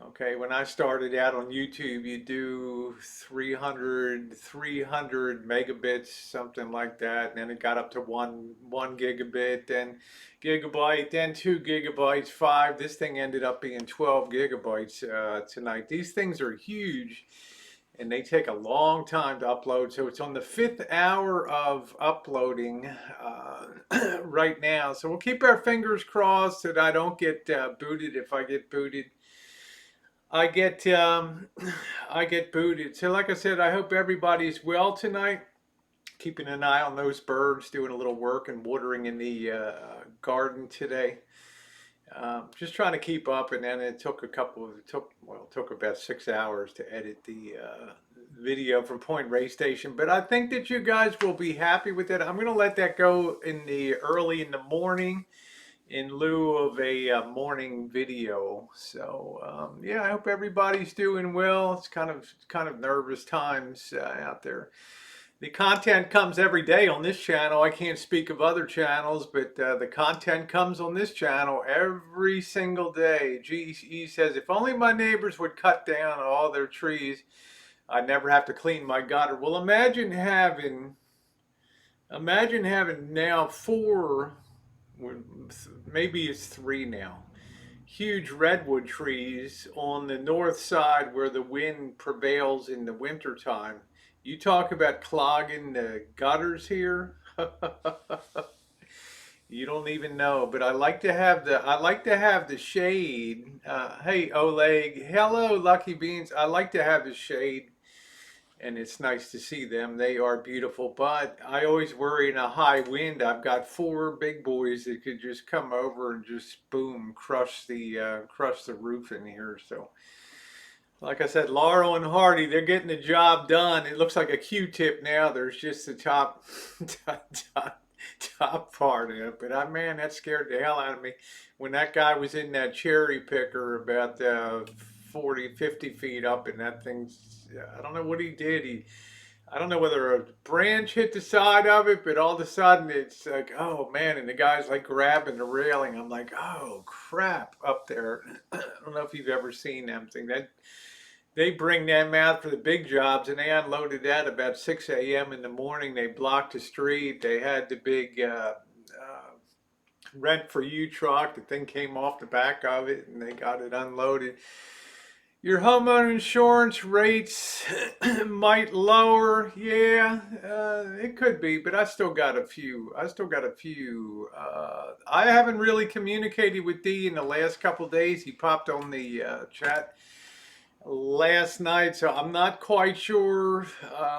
Okay, when I started out on YouTube, you do 300 megabits, something like that. And then it got up to one gigabit, then gigabyte, then 2 gigabytes, five. This thing ended up being 12 gigabytes tonight. These things are huge and they take a long time to upload. So it's on the 5th hour of uploading right now. So we'll keep our fingers crossed that I don't get booted. If I get booted, I get I get booted. So like I said, I hope everybody's well tonight. Keeping an eye on those birds, doing a little work and watering in the garden today. Just trying to keep up, and then it took it took about 6 hours to edit the video from Point Ray Station. But I think that you guys will be happy with it. I'm gonna let that go in the early in the morning, in lieu of a morning video. So yeah, I hope everybody's doing well. It's kind of nervous times out there. The content comes every day on this channel. I can't speak of other channels, but the content comes on this channel every single day. He says, if only my neighbors would cut down all their trees, I'd never have to clean my gutter. Well, imagine having now four, maybe it's three now, huge redwood trees on the north side where the wind prevails in the wintertime. You talk about clogging the gutters here. You don't even know, but I like to have the shade. Hey Oleg, hello Lucky Beans. I like to have the shade, and it's nice to see them. They are beautiful, but I always worry in a high wind. I've got four big boys that could just come over and just boom, crush the roof in here. So like I said, Laurel and Hardy, they're getting the job done. It looks like a Q-tip now. There's just the top, top part of it. But man, that scared the hell out of me. When that guy was in that cherry picker about 40, 50 feet up, and that thing's, I don't know what he did. I don't know whether a branch hit the side of it, but all of a sudden it's like, oh man, and the guy's like grabbing the railing. I'm like, oh crap, up there. I don't know if you've ever seen them thing. They bring them out for the big jobs, and they unloaded that about 6 a.m. in the morning. They blocked the street. They had the big Rent for You truck. The thing came off the back of it, and they got it unloaded. Your homeowner insurance rates might lower. Yeah, it could be, but I still got a few. I haven't really communicated with D in the last couple of days. He popped on the chat last night, so I'm not quite sure.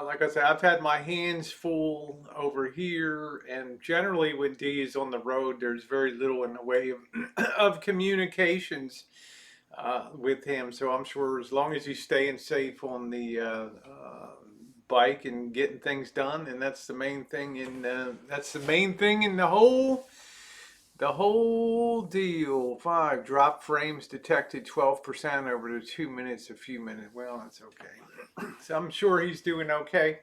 Like I said, I've had my hands full over here, and generally when D is on the road, there's very little in the way of communications with him. So I'm sure as long as he's staying safe on the bike and getting things done, and that's the main thing in the whole deal. 5 drop frames detected, 12% over the 2 minutes, a few minutes. Well, that's okay. So I'm sure he's doing okay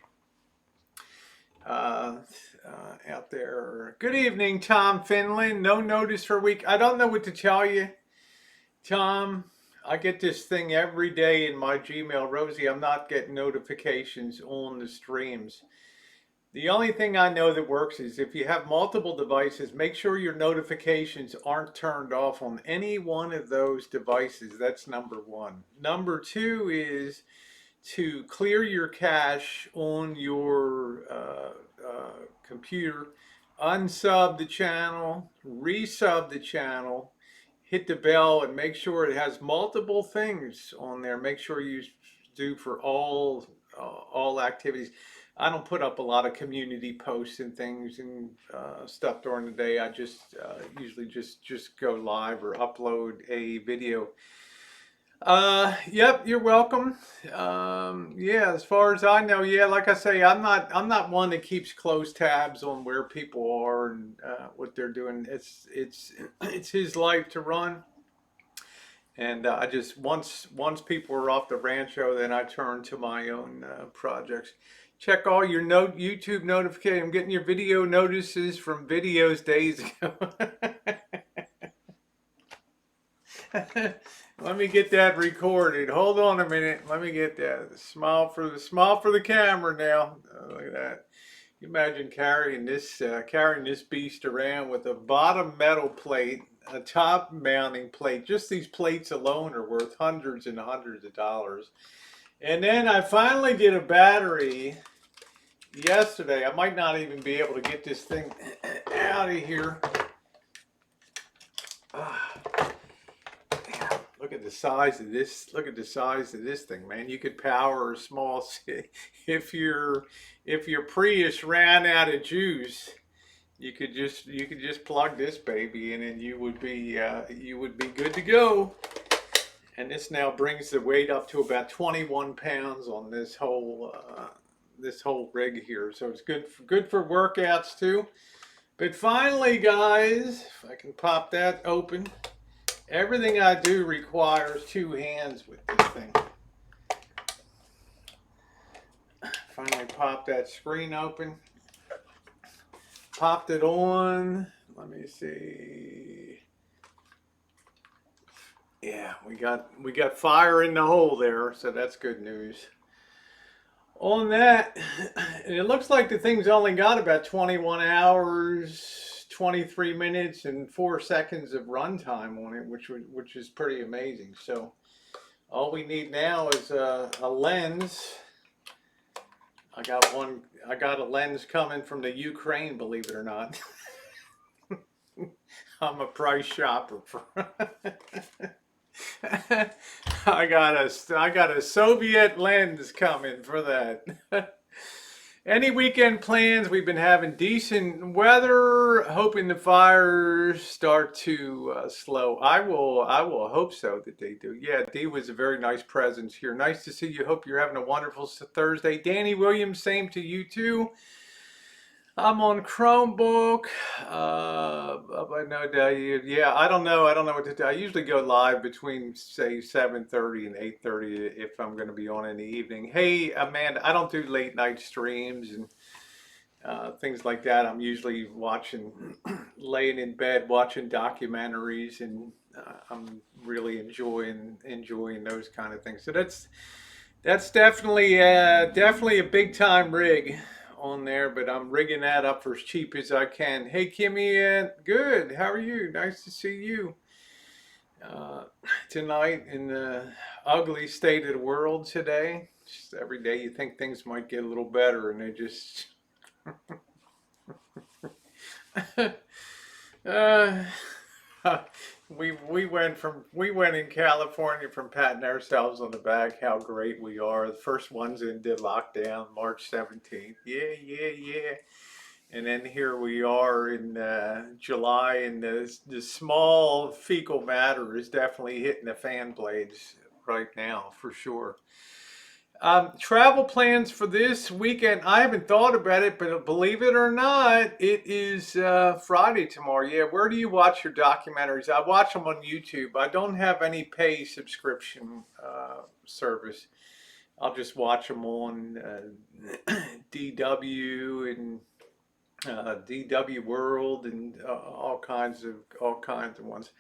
out there. Good evening, Tom Finland. No notice for a week. I don't know what to tell you, Tom. I get this thing every day in my Gmail. Rosie, I'm not getting notifications on the streams. The only thing I know that works is if you have multiple devices, make sure your notifications aren't turned off on any one of those devices. That's number one. Number two is to clear your cache on your computer, unsub the channel, resub the channel, hit the bell, and make sure it has multiple things on there. Make sure you do for all activities. I don't put up a lot of community posts and things and stuff during the day. I just usually just go live or upload a video. Yep, you're welcome. Yeah, as far as I know, yeah, like I say, I'm not one that keeps close tabs on where people are and what they're doing. It's his life to run. And I just once people are off the rancho, then I turn to my own projects. Check all your YouTube notifications. I'm getting your video notices from videos days ago. Let me get that recorded. Hold on a minute. Let me get that. Smile for the camera now. Look at that. You imagine carrying this beast around with a bottom metal plate, a top mounting plate. Just these plates alone are worth hundreds and hundreds of dollars. And then I finally did a battery yesterday. I might not even be able to get this thing out of here. Look at the size of this. Look at the size of this thing, man. You could power a small if your Prius ran out of juice. You could just plug this baby in, and you would be good to go. And this now brings the weight up to about 21 pounds on this whole rig here. So it's good for workouts too. But finally, guys, if I can pop that open. Everything I do requires two hands with this thing. Finally popped that screen open. Popped it on. Let me see. Yeah, we got fire in the hole there, so that's good news. On that, it looks like the thing's only got about 21 hours, 23 minutes, and 4 seconds of runtime on it, which is pretty amazing. So all we need now is a lens. I got a lens coming from the Ukraine, believe it or not. I'm a price shopper. I got a Soviet lens coming for that. Any weekend plans? We've been having decent weather, hoping the fires start to slow. I will hope so that they do. Yeah, Dee was a very nice presence here. Nice to see you. Hope you're having a wonderful Thursday. Danny Williams, same to you too. I'm on Chromebook. Yeah, I don't know what to do. I usually go live between say 7:30 and 8:30 if I'm going to be on in the evening. Hey, Amanda, I don't do late night streams and things like that. I'm usually laying in bed watching documentaries, and I'm really enjoying those kind of things. So that's definitely a big time rig on there, but I'm rigging that up for as cheap as I can. Hey Kimmy, good. How are you? Nice to see you tonight in the ugly state of the world today. Just every day you think things might get a little better, and they just we went in California from patting ourselves on the back how great we are. The first ones into lockdown, March 17th. Yeah. And then here we are in July, and the small fecal matter is definitely hitting the fan blades right now for sure. Travel plans for this weekend. I haven't thought about it, but believe it or not, it is Friday tomorrow. Yeah, where do you watch your documentaries? I watch them on YouTube. I don't have any pay subscription service. I'll just watch them on DW and DW World and all kinds of ones.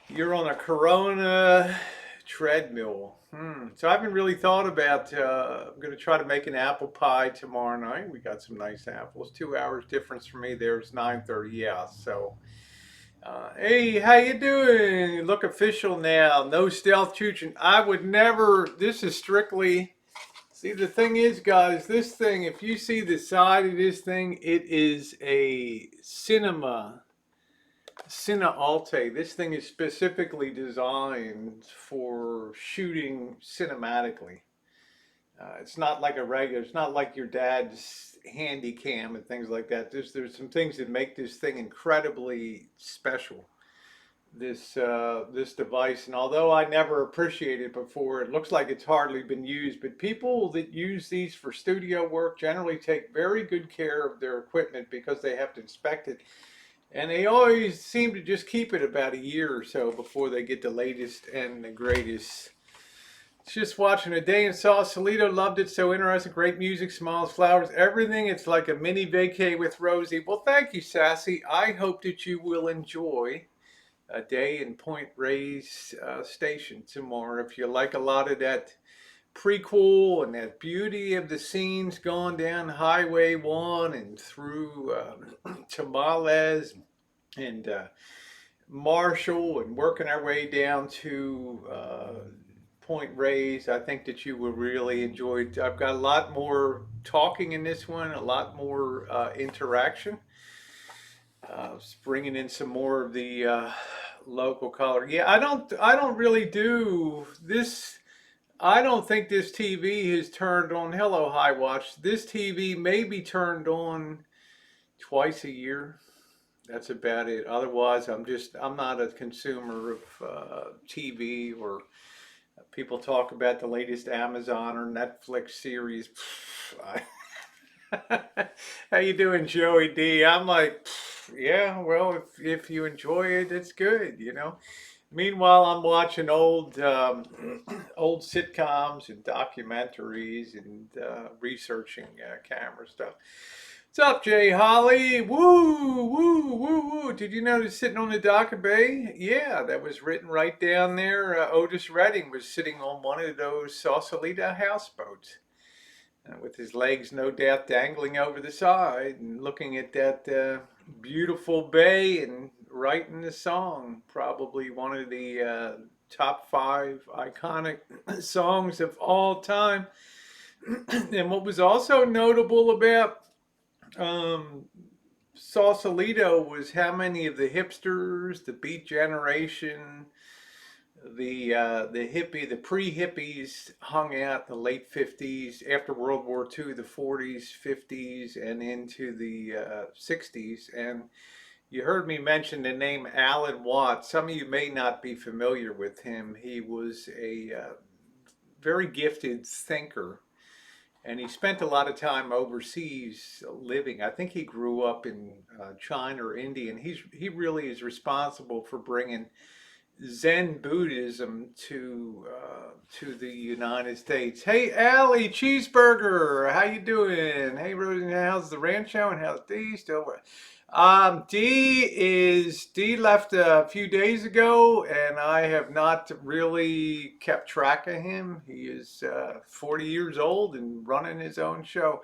You're on a Corona treadmill. So I haven't really thought about, I'm going to try to make an apple pie tomorrow night. We got some nice apples. 2 hours difference for me. There's 9:30. Yeah. So, hey, how you doing? You look official now. No stealth chooching. I would never, this is strictly, see the thing is, guys, this thing, if you see the side of this thing, it is a Cine Alte. This thing is specifically designed for shooting cinematically. It's not like it's not like your dad's handy cam and things like that. There's some things that make this thing incredibly special. This device, and although I never appreciated it before, it looks like it's hardly been used. But people that use these for studio work generally take very good care of their equipment because they have to inspect it. And they always seem to just keep it about a year or so before they get the latest and the greatest. Just watching a day in Sausalito, loved it, so interesting, great music, smiles, flowers, everything. It's like a mini vacay with Rosie. Well, thank you, Sassy. I hope that you will enjoy a day in Point Reyes Station tomorrow. If you like a lot of that prequel and that beauty of the scenes going down Highway 1 and through Tamales and Marshall and working our way down to Point Reyes, I think that you will really enjoy it. I've got a lot more talking in this one, a lot more interaction, bringing in some more of the local color. Yeah, I don't really do this. I don't think this TV has turned on. Hello, High Watch. This TV may be turned on twice a year. That's about it. Otherwise, I'm not a consumer of TV or people talk about the latest Amazon or Netflix series. How you doing, Joey D? I'm like, yeah, well, if you enjoy it, it's good, you know. Meanwhile, I'm watching old old sitcoms and documentaries and researching camera stuff. What's up, Jay Holly? Woo, woo, woo, woo. Did you notice sitting on the dock of bay? Yeah, that was written right down there. Otis Redding was sitting on one of those Sausalito houseboats with his legs no doubt dangling over the side and looking at that beautiful bay and writing the song. Probably one of the top 5 iconic songs of all time. And what was also notable about Sausalito was how many of the hipsters, the Beat Generation, the pre-hippies hung out in the late 50s, after World War II, the 40s, 50s, and into the 60s. And you heard me mention the name Alan Watts. Some of you may not be familiar with him. He was a very gifted thinker, and he spent a lot of time overseas living. I think he grew up in China or India, and he really is responsible for bringing Zen Buddhism to the United States. Hey, Allie Cheeseburger, how you doing? Hey, Rosie, how's the rancho and how's D still? D left a few days ago, and I have not really kept track of him. He is 40 years old and running his own show.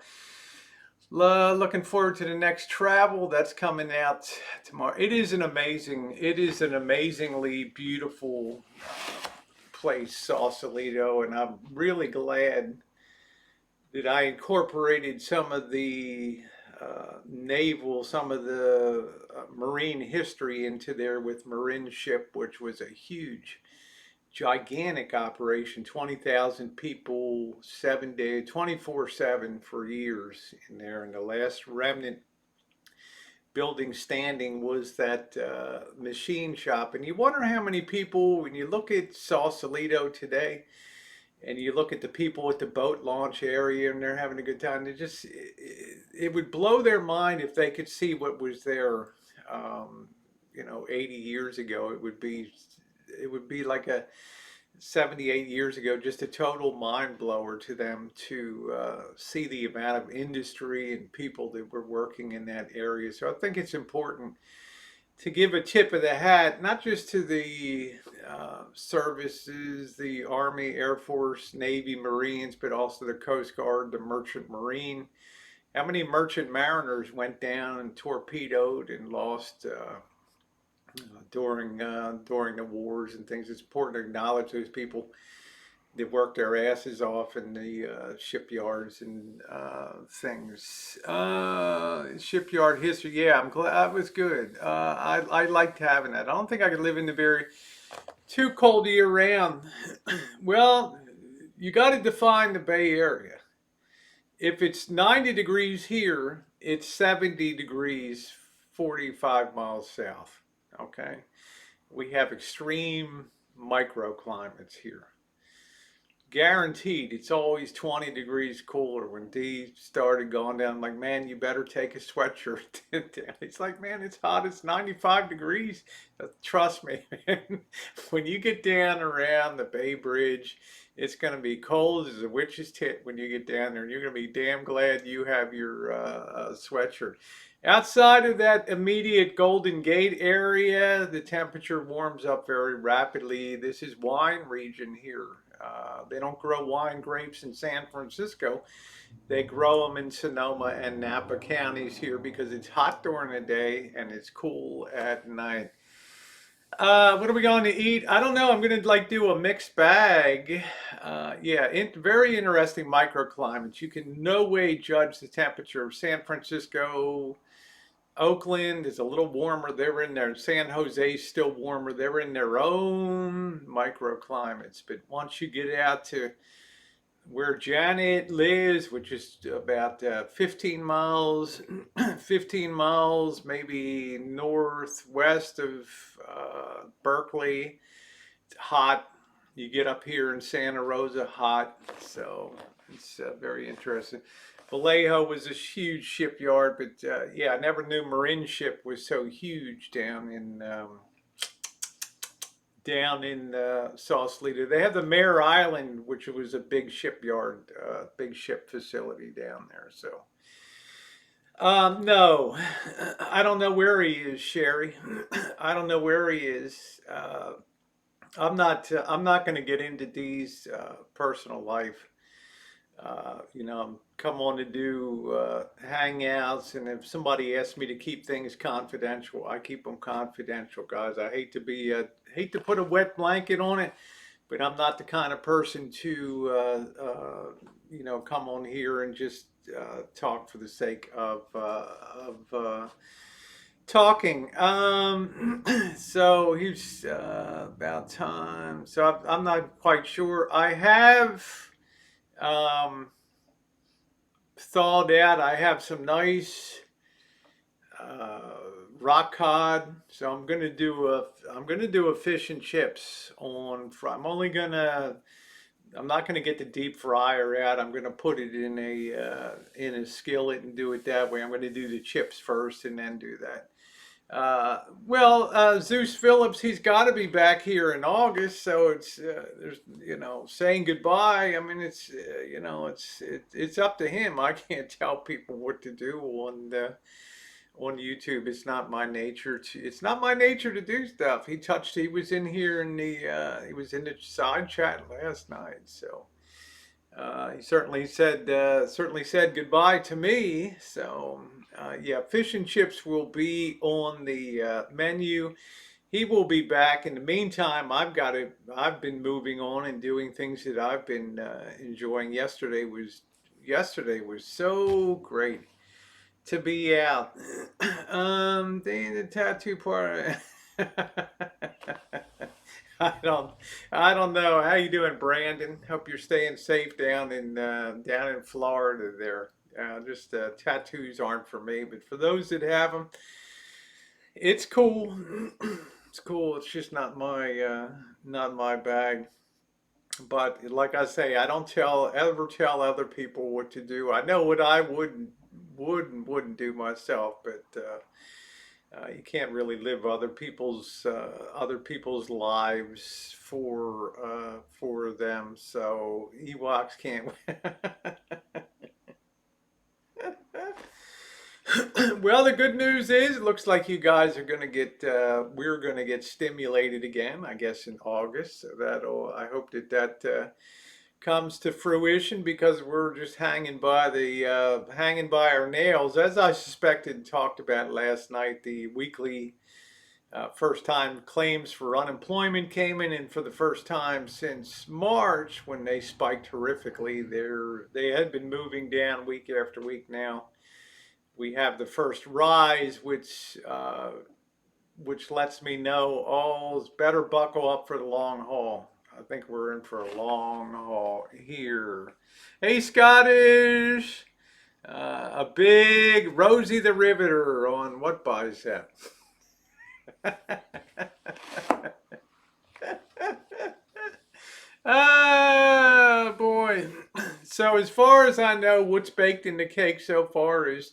Looking forward to the next travel that's coming out tomorrow. It is an amazingly beautiful place, Sausalito, and I'm really glad that I incorporated some of the some of the marine history into there with Marin Ship, which was a huge, gigantic operation, 20,000 people, 7 days, 24/7 for years in there. And the last remnant building standing was that machine shop. And you wonder how many people, when you look at Sausalito today, and you look at the people at the boat launch area and they're having a good time, it would blow their mind if they could see what was there, 80 years ago. It would be like a 78 years ago, just a total mind blower to them to see the amount of industry and people that were working in that area. So I think it's important to give a tip of the hat, not just to the services, the Army, Air Force, Navy, Marines, but also the Coast Guard, the Merchant Marine. How many merchant mariners went down and torpedoed and lost during the wars and things? It's important to acknowledge those people that worked their asses off in the shipyards and things. Shipyard history, yeah, I'm glad. That was good. I liked having that. I don't think I could live in the very too cold year round. Well, you got to define the Bay Area. If it's 90 degrees here, it's 70 degrees 45 miles south. Okay, we have extreme microclimates here. Guaranteed, it's always 20 degrees cooler. When D started going down, I'm like, man, you better take a sweatshirt down. It's like, man, it's hot. It's 95 degrees. Trust me, man. When you get down around the Bay Bridge, it's going to be cold as a witch's tit when you get down there. And you're going to be damn glad you have your sweatshirt. Outside of that immediate Golden Gate area, the temperature warms up very rapidly. This is wine region here. They don't grow wine grapes in San Francisco. They grow them in Sonoma and Napa counties here because it's hot during the day and it's cool at night. What are we going to eat? I don't know. I'm going to like do a mixed bag. Yeah, very interesting microclimates. You can no way judge the temperature of San Francisco. Oakland is a little warmer. They're in there. San Jose's still warmer. They're in their own microclimates. But once you get out to where Janet lives, which is about 15 miles, 15 miles maybe northwest of Berkeley. It's hot. You get up here in Santa Rosa, hot. So it's very interesting. Vallejo was a huge shipyard, but yeah, I never knew Marin Ship was so huge down in Sausalito. They have the Mare Island, which was a big shipyard, big ship facility down there. So, no, I don't know where he is, Sherry. I don't know where he is. I'm not. I'm not going to get into Dee's personal life. Come on to do hangouts, and if somebody asks me to keep things confidential, I keep them confidential, guys. I hate to put a wet blanket on it, but I'm not the kind of person to come on here and just talk for the sake of talking. So he's about time. So I'm not quite sure. I have. Um, Thawed out. I have some nice uh, rock cod, so I'm gonna do a fish and chips on. I'm not gonna get the deep fryer out. I'm gonna put it in a skillet and do it that way. I'm gonna do the chips first and then do that. Zeus Phillips, he's got to be back here in August, so there's saying goodbye. I mean, it's up to him. I can't tell people what to do on YouTube. It's not my nature to do stuff. He was in here he was in the side chat last night, so. He certainly said goodbye to me. So yeah, fish and chips will be on the menu. He will be back. In the meantime, I've been moving on and doing things that I've been enjoying. Yesterday was so great to be out. The tattoo part. I don't know. How you doing, Brandon? Hope you're staying safe down in Florida there. Just tattoos aren't for me, but for those that have them, it's cool. It's cool. It's just not my bag. But like I say, I don't ever tell other people what to do. I know what I wouldn't do myself, but you can't really live other people's lives for them. So Ewoks can't. Well, the good news is, it looks like you guys are going to we're going to get stimulated again, I guess, in August. So I hope that comes to fruition, because we're just hanging by our nails, as I suspected and talked about last night. The weekly first time claims for unemployment came in, and for the first time since March, when they spiked horrifically, they had been moving down week after week. Now we have the first rise, which lets me know all's better buckle up for the long haul. I think we're in for a long haul here. Hey, Scottish! A big Rosie the Riveter on what bicep? Ah, boy. So as far as I know, what's baked in the cake so far is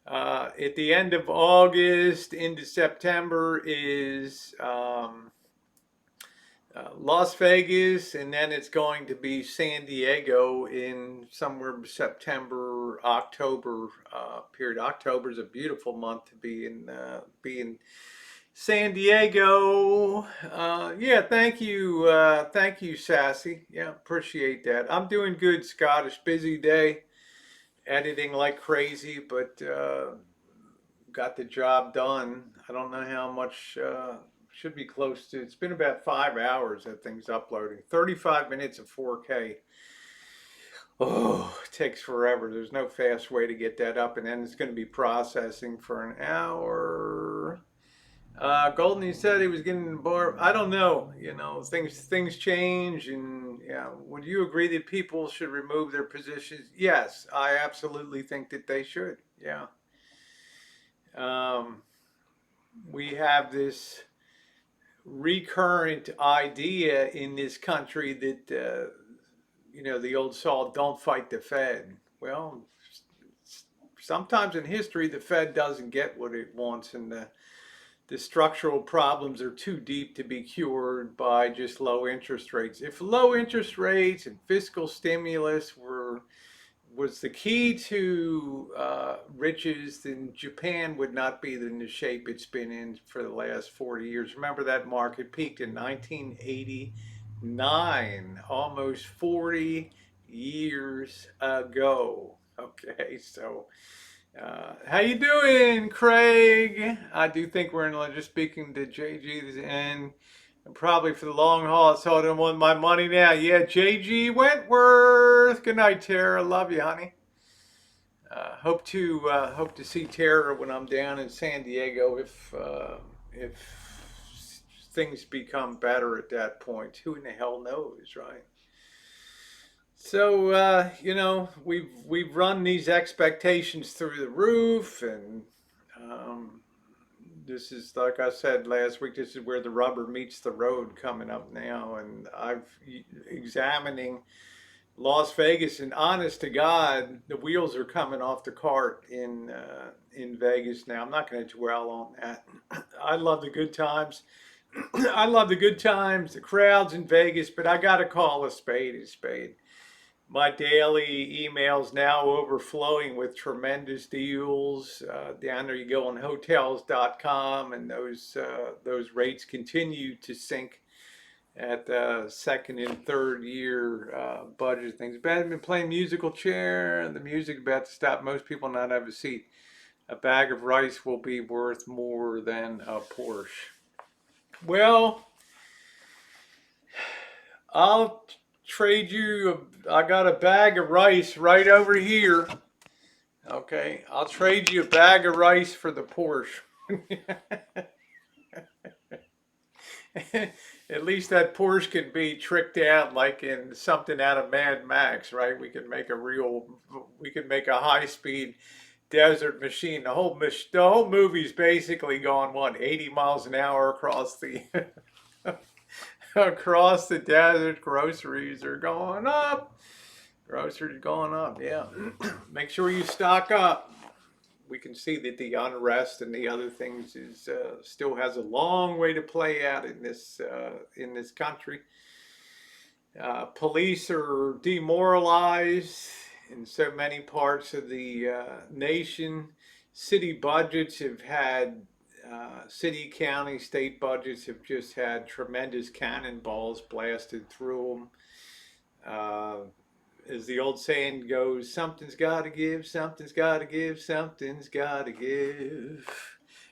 at the end of August into September is Las Vegas, and then it's going to be San Diego in somewhere September, October period. October is a beautiful month to be in San Diego. Yeah, thank you, Sassy. Yeah, appreciate that. I'm doing good, Scottish. Busy day, editing like crazy, but got the job done. I don't know how much. Should be close to. It's been about 5 hours that thing's uploading. 35 minutes of 4K. Oh, it takes forever. There's no fast way to get that up, and then it's going to be processing for an hour. Goldie said he was getting bored. I don't know. You know, things change, and yeah. Would you agree that people should remove their positions? Yes, I absolutely think that they should. Yeah. Um, we have this recurrent idea in this country that you know, the old saw, "Don't fight the Fed." Well, sometimes in history, the Fed doesn't get what it wants, and the structural problems are too deep to be cured by just low interest rates. If low interest rates and fiscal stimulus was the key to riches, then Japan would not be in the shape it's been in for the last 40 years. Remember, that market peaked in 1989, almost 40 years ago. Okay, so how you doing, Craig? I do think we're in just speaking to JG and probably for the long haul. So I don't want my money now. Yeah, JG Wentworth. Good night, Tara. Love you, honey. Hope to see Tara when I'm down in San Diego if things become better at that point. Who in the hell knows, right? So you know, we've run these expectations through the roof, and um, this is, like I said last week, this is where the rubber meets the road coming up now, and I've examining Las Vegas, and honest to God, the wheels are coming off the cart in Vegas now. I'm not going to dwell on that. I love the good times. I love the good times, the crowds in Vegas, but I got to call a spade a spade. My daily emails now overflowing with tremendous deals. Down there, you go on hotels.com, and those rates continue to sink at second and third year budget things. I've been playing musical chair, and the music about to stop. Most people not have a seat. A bag of rice will be worth more than a Porsche. Well, I'll trade you. I got a bag of rice right over here. Okay, I'll trade you a bag of rice for the Porsche. At least that Porsche can be tricked out like in something out of Mad Max, right? We can make a high-speed desert machine. The whole movie's basically going what, 80 miles an hour across the across the desert. Groceries are going up. Groceries going up. Yeah, make sure you stock up. We can see that the unrest and the other things is still has a long way to play out in this country. Police are demoralized in so many parts of the nation. City budgets have had city, county, state budgets have just had tremendous cannonballs blasted through them. As the old saying goes, something's got to give, something's got to give, something's got to give.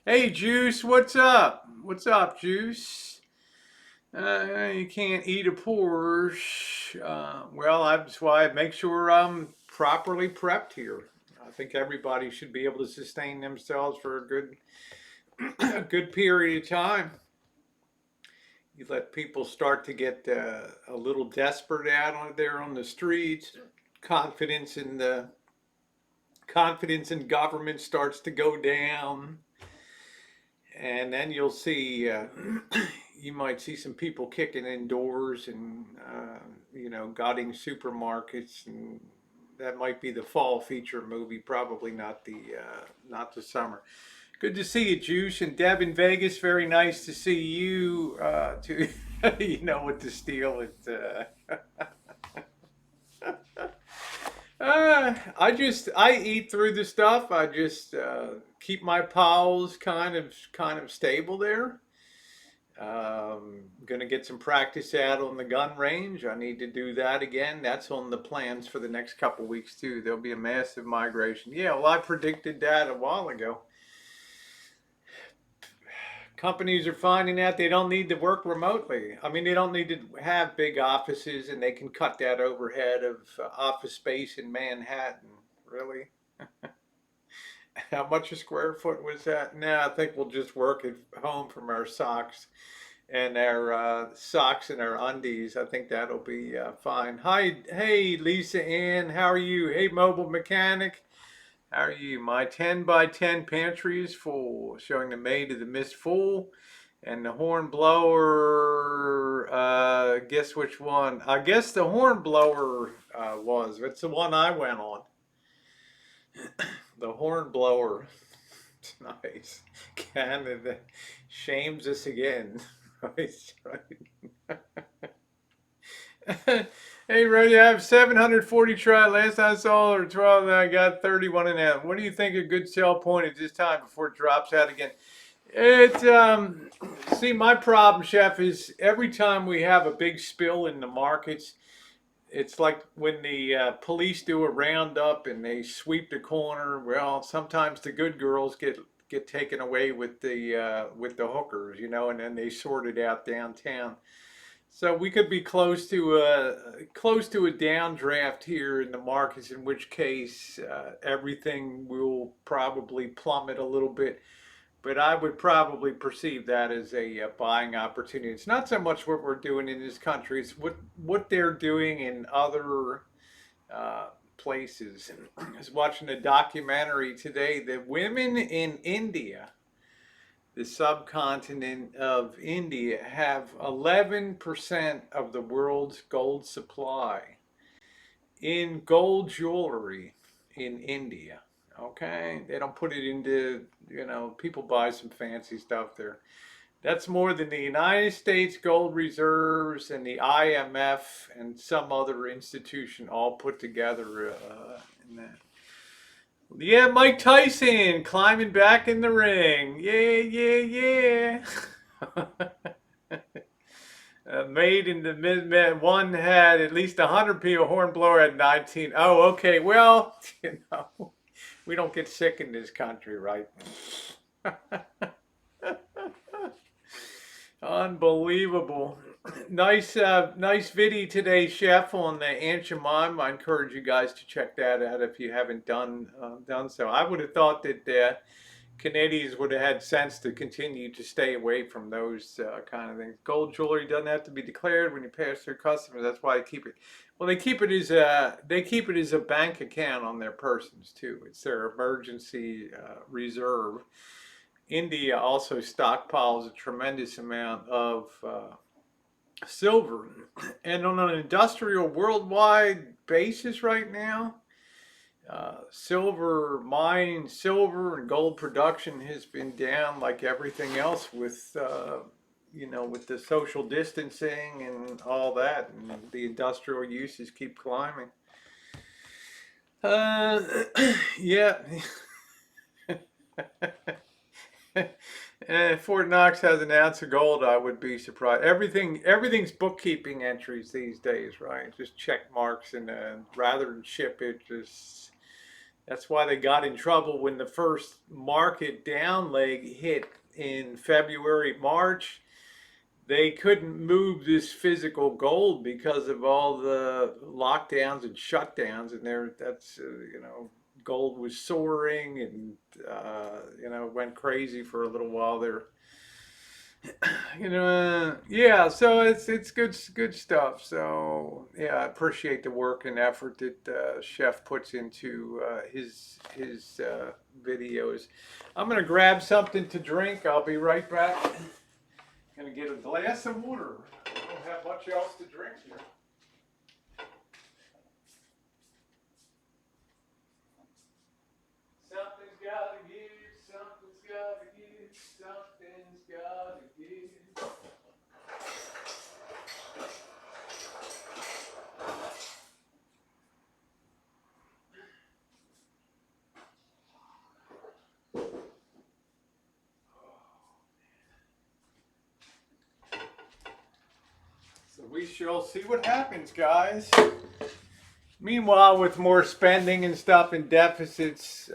Hey, Juice, what's up? What's up, Juice? You can't eat a Porsche. Well, that's why I make sure I'm properly prepped here. I think everybody should be able to sustain themselves for a good period of time. You let people start to get a little desperate out there on the streets. Confidence in the confidence in government starts to go down, and then you'll see. You might see some people kicking in doors and you know, guarding supermarkets, and that might be the fall feature movie. Probably not the summer. Good to see you, Juice. And Deb in Vegas, very nice to see you too. You know, with the steel, I eat through the stuff. I just keep my pals kind of stable there. Gonna get some practice out on the gun range. I need to do that again. That's on the plans for the next couple weeks too. There'll be a massive migration. Yeah, well, I predicted that a while ago. Companies are finding out they don't need to work remotely. I mean, they don't need to have big offices, and they can cut that overhead of office space in Manhattan. Really? How much a square foot was that? No, I think we'll just work at home from our socks and our undies. I think that'll be fine. Hi, hey, Lisa Ann, how are you? Hey, mobile mechanic, how are you? My 10 by 10 pantry is full, showing the Maid of the Mist full. And the horn blower, guess which one? I guess the horn blower was. It's the one I went on. The horn blower. It's nice. Canada shames us again. Right, right. Hey, Ray, I have 740 try. Last I saw, or 12, and I got 31 and a half. What do you think a good sell point at this time before it drops out again? It See, my problem, Chef, is every time we have a big spill in the markets, it's like when the police do a roundup and they sweep the corner. Well, sometimes the good girls get taken away with the hookers, you know, and then they sort it out downtown. So we could be close to a downdraft here in the markets, in which case everything will probably plummet a little bit. But I would probably perceive that as a buying opportunity. It's not so much what we're doing in this country; it's what they're doing in other places. I was watching a documentary today that women in India, the subcontinent of India, have 11% of the world's gold supply in gold jewelry in India. Okay, they don't put it into, people buy some fancy stuff there. That's more than the United States gold reserves and the IMF and some other institution all put together in that. Yeah, Mike Tyson climbing back in the ring. Yeah, yeah, yeah. Made in the mid one had at least 100 people. Hornblower had 19. Oh, okay. Well, we don't get sick in this country, right? Unbelievable. Nice video today, Chef, on the Aunt Jemima. I encourage you guys to check that out if you haven't done so. I would have thought that Canadians would have had sense to continue to stay away from those kind of things. Gold jewelry doesn't have to be declared when you pass through customs. That's why they keep it. Well, they keep it as a bank account on their persons too. It's their emergency reserve. India also stockpiles a tremendous amount of silver, and on an industrial worldwide basis right now, silver and gold production has been down like everything else with the social distancing and all that, and the industrial uses keep climbing. Uh, yeah. If Fort Knox has an ounce of gold, I would be surprised. Everything's bookkeeping entries these days, right? Just check marks, and rather than ship it, just that's why they got in trouble when the first market down leg hit in February, March. They couldn't move this physical gold because of all the lockdowns and shutdowns, and gold was soaring, and went crazy for a little while there. Yeah, so it's good stuff. So yeah, I appreciate the work and effort that Chef puts into his videos. I'm gonna grab something to drink. I'll be right back. Gonna get a glass of water. I don't have much else to drink here. Something's gotta give, something's gotta give, something's gotta give. we shall see what happens, guys. Meanwhile, with more spending and stuff and deficits,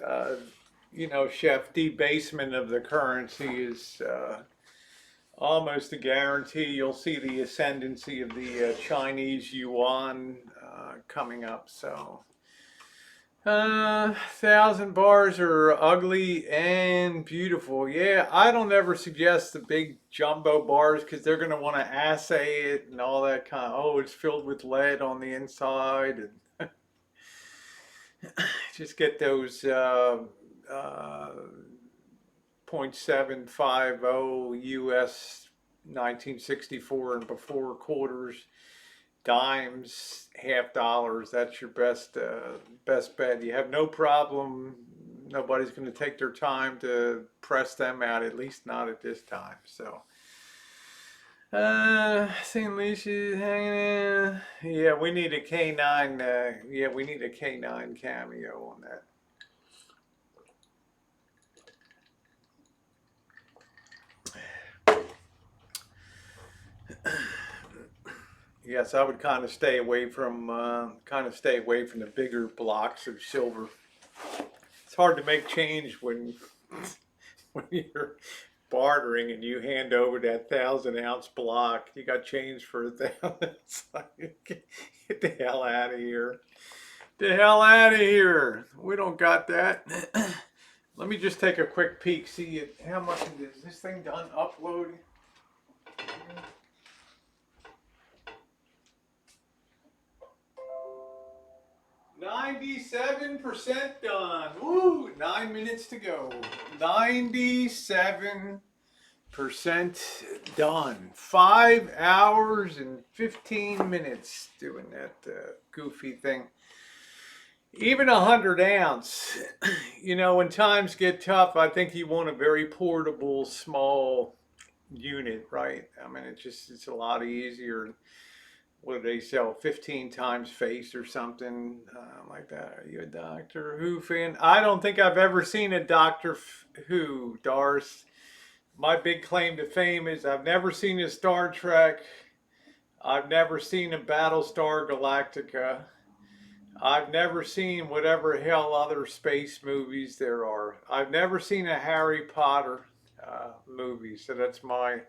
Chef, debasement of the currency is almost a guarantee. You'll see the ascendancy of the Chinese yuan coming up. So, 1,000 bars are ugly and beautiful. Yeah, I don't ever suggest the big jumbo bars because they're going to want to assay it and all that kind of, oh, it's filled with lead on the inside. And just get those uh, 0.750 US 1964 and before quarters, dimes, half dollars. That's your best bet. You have no problem. Nobody's going to take their time to press them out, at least not at this time. So, St. Lucia's hanging in. Yeah, we need a K9. Yeah, we need a K9 cameo on that. Yes, I would kind of stay away from the bigger blocks of silver. It's hard to make change when you're bartering and you hand over that 1,000-ounce block. You got change for 1,000. It's like, get the hell out of here! The hell out of here! We don't got that. Let me just take a quick peek. See how much is this thing done uploading? 97% done. Woo! 9 minutes to go. 97% done. 5 hours and 15 minutes doing that goofy thing. Even 100-ounce. When times get tough, I think you want a very portable, small unit, right? I mean, it's a lot easier. What do they sell? 15 times face or something like that. Are you a Doctor Who fan? I don't think I've ever seen a Doctor Who, Darth. My big claim to fame is I've never seen a Star Trek. I've never seen a Battlestar Galactica. I've never seen whatever hell other space movies there are. I've never seen a Harry Potter movie, so that's my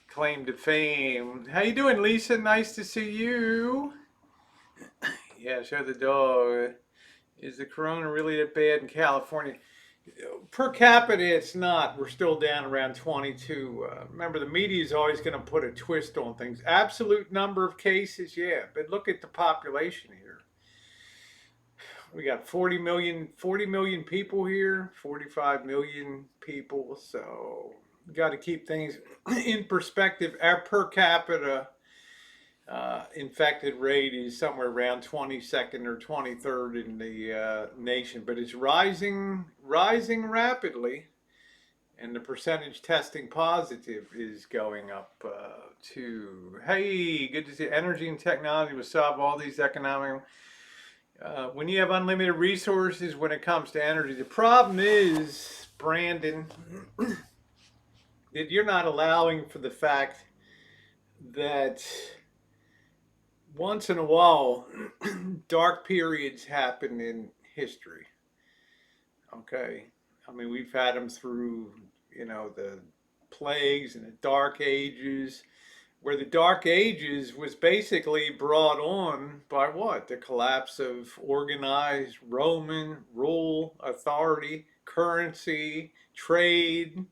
claim to fame. How you doing, Lisa? Nice to see you. Yeah, show the dog. Is the corona really that bad in California? Per capita, it's not. We're still down around 22. Remember, the media is always going to put a twist on things. Absolute number of cases, yeah, but look at the population here. We got 40 million people here, 45 million people, so got to keep things in perspective. Our per capita infected rate is somewhere around 22nd or 23rd in the nation, but it's rising rapidly, and the percentage testing positive is going up too. Hey, good to see you. Energy and technology will solve all these economic. When you have unlimited resources when it comes to energy, the problem is, Brandon, that you're not allowing for the fact that once in a while dark periods happen in history. Okay, I mean, we've had them through the plagues and the Dark Ages, where the Dark Ages was basically brought on by what? The collapse of organized Roman rule, authority, currency, trade.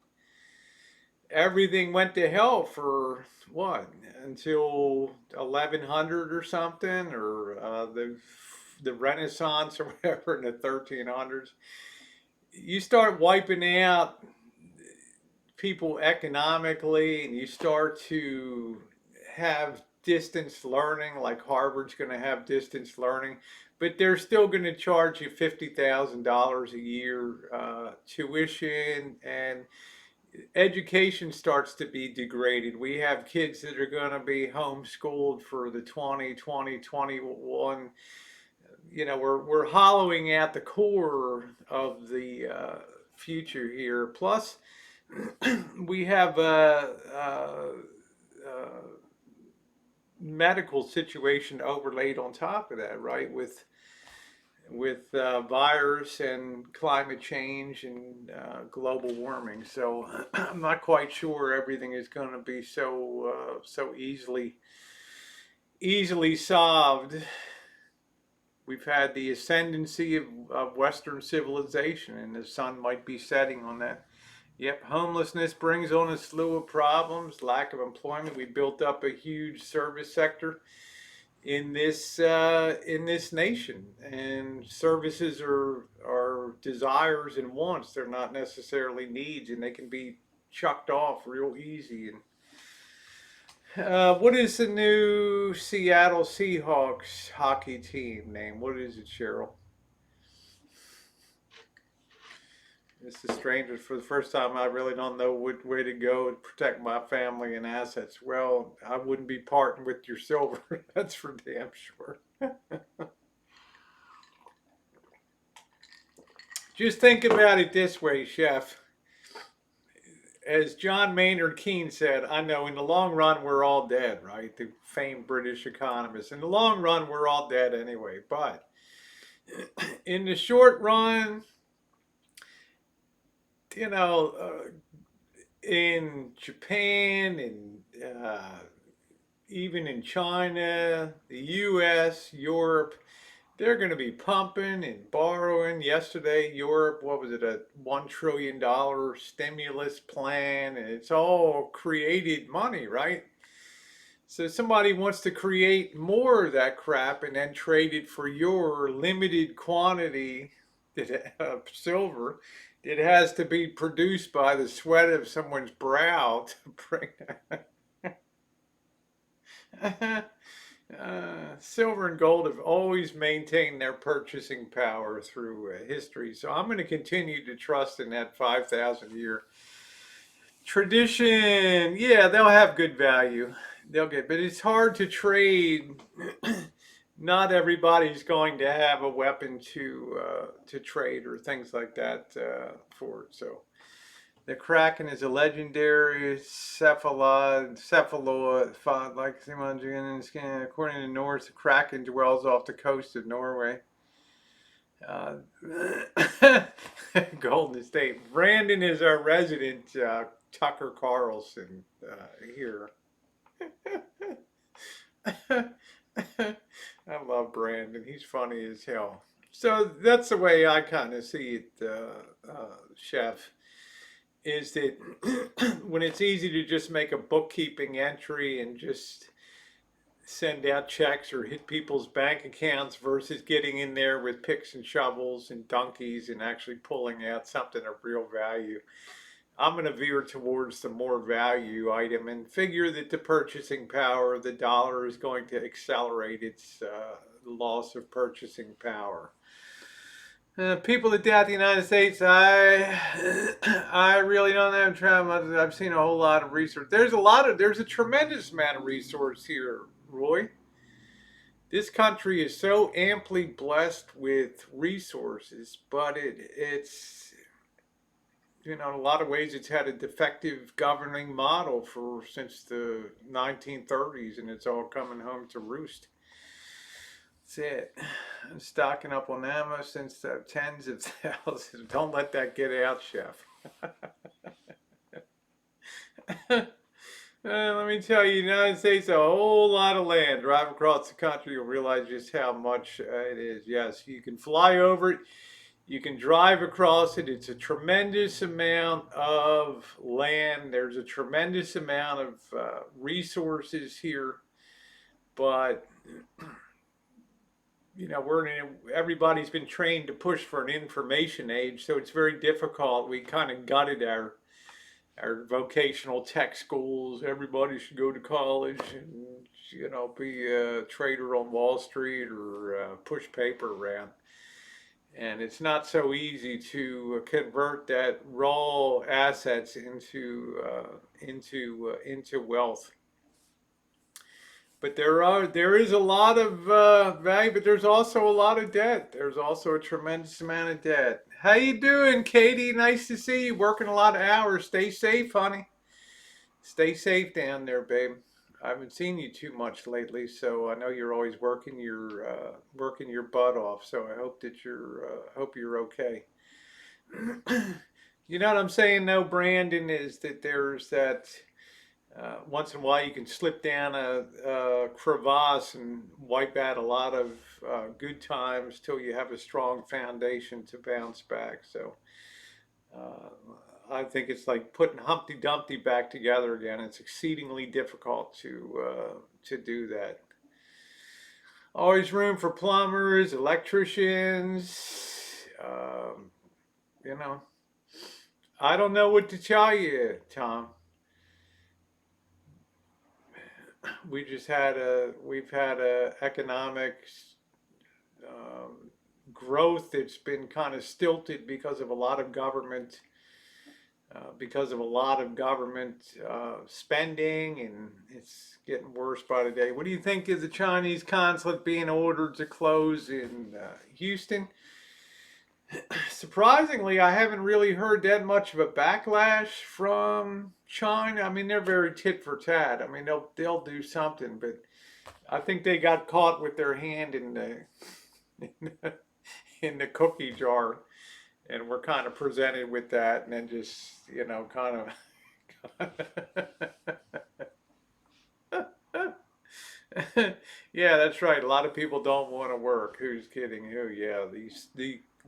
Everything went to hell for what? Until 1100 or something, or the Renaissance or whatever in the 1300s. You start wiping out people economically, and you start to have distance learning, like Harvard's going to have distance learning, but they're still going to charge you $50,000 a year tuition, and education starts to be degraded. We have kids that are going to be homeschooled for the 2021. We're hollowing out the core of the future here. Plus, we have medical situation overlaid on top of that, right? With virus and climate change and global warming. So I'm not quite sure everything is going to be so easily solved. We've had the ascendancy of Western civilization, and the sun might be setting on that. Yep, homelessness brings on a slew of problems, lack of employment. We built up a huge service sector in this nation, and services are desires and wants. They're not necessarily needs, and they can be chucked off real easy. And what is the new Seattle Seahawks hockey team name? What is it, Cheryl? This is strangers. For the first time, I really don't know which way to go to protect my family and assets. Well, I wouldn't be parting with your silver. That's for damn sure. Just think about it this way, Chef. As John Maynard Keynes said, I know in the long run we're all dead, right? The famed British economist. In the long run, we're all dead anyway. But in the short run, you know, in Japan and even in China, the U.S., Europe, they're going to be pumping and borrowing. Yesterday, Europe, what was it, a $1 trillion stimulus plan, and it's all created money, right? So somebody wants to create more of that crap and then trade it for your limited quantity of silver. It has to be produced by the sweat of someone's brow to bring silver and gold have always maintained their purchasing power through history. So I'm going to continue to trust in that 5,000 year tradition. Yeah, they'll have good value. But it's hard to trade. Not everybody's going to have a weapon to trade or things like that for it. So the Kraken is a legendary cephaloid, like skin. According to Norse, the Kraken dwells off the coast of Norway. Uh, Golden State. Brandon is our resident Tucker Carlson here. I love Brandon. He's funny as hell. So that's the way I kind of see it, Chef. Is that when it's easy to just make a bookkeeping entry and just send out checks or hit people's bank accounts versus getting in there with picks and shovels and donkeys and actually pulling out something of real value. I'm going to veer towards the more value item and figure that the purchasing power of the dollar is going to accelerate its loss of purchasing power. People that doubt the United States, I really don't have time. I've seen a whole lot of research. There's a tremendous amount of resource here, Roy. This country is so amply blessed with resources, but it's in a lot of ways it's had a defective governing model for since the 1930s, and it's all coming home to roost. That's it. I'm stocking up on ammo since the tens of thousands. Don't let that get out, Chef. Let me tell you, the United States, a whole lot of land. Drive across the country, you'll realize just how much it is. Yes, you can fly over it. You can drive across it. It's a tremendous amount of land. There's a tremendous amount of resources here. But everybody's been trained to push for an information age, so it's very difficult. We kind of gutted our vocational tech schools. Everybody should go to college and be a trader on Wall Street or push paper around. And it's not so easy to convert that raw assets into wealth. But there is a lot of value, but there's also a lot of debt. There's also a tremendous amount of debt. How you doing, Katie? Nice to see you. Working a lot of hours. Stay safe, honey. Stay safe down there, babe. I haven't seen you too much lately, so I know you're always working your butt off. So I hope that hope you're okay. You know what I'm saying, though, Brandon, is that there's that once in a while you can slip down a crevasse and wipe out a lot of good times till you have a strong foundation to bounce back. So uh, I think it's like putting Humpty Dumpty back together again. It's exceedingly difficult to do that. Always room for plumbers, electricians. You know, I don't know what to tell you, Tom. We've had a economic um, growth that's been kind of stilted because of a lot of government spending, and it's getting worse by the day. What do you think of the Chinese consulate being ordered to close in Houston? Surprisingly, I haven't really heard that much of a backlash from China. I mean, they're very tit for tat. I mean, they'll do something, but I think they got caught with their hand in the, in the cookie jar, and we're kind of presented with that, and then just kind of. Yeah, that's right. A lot of people don't want to work. Who's kidding who? Yeah,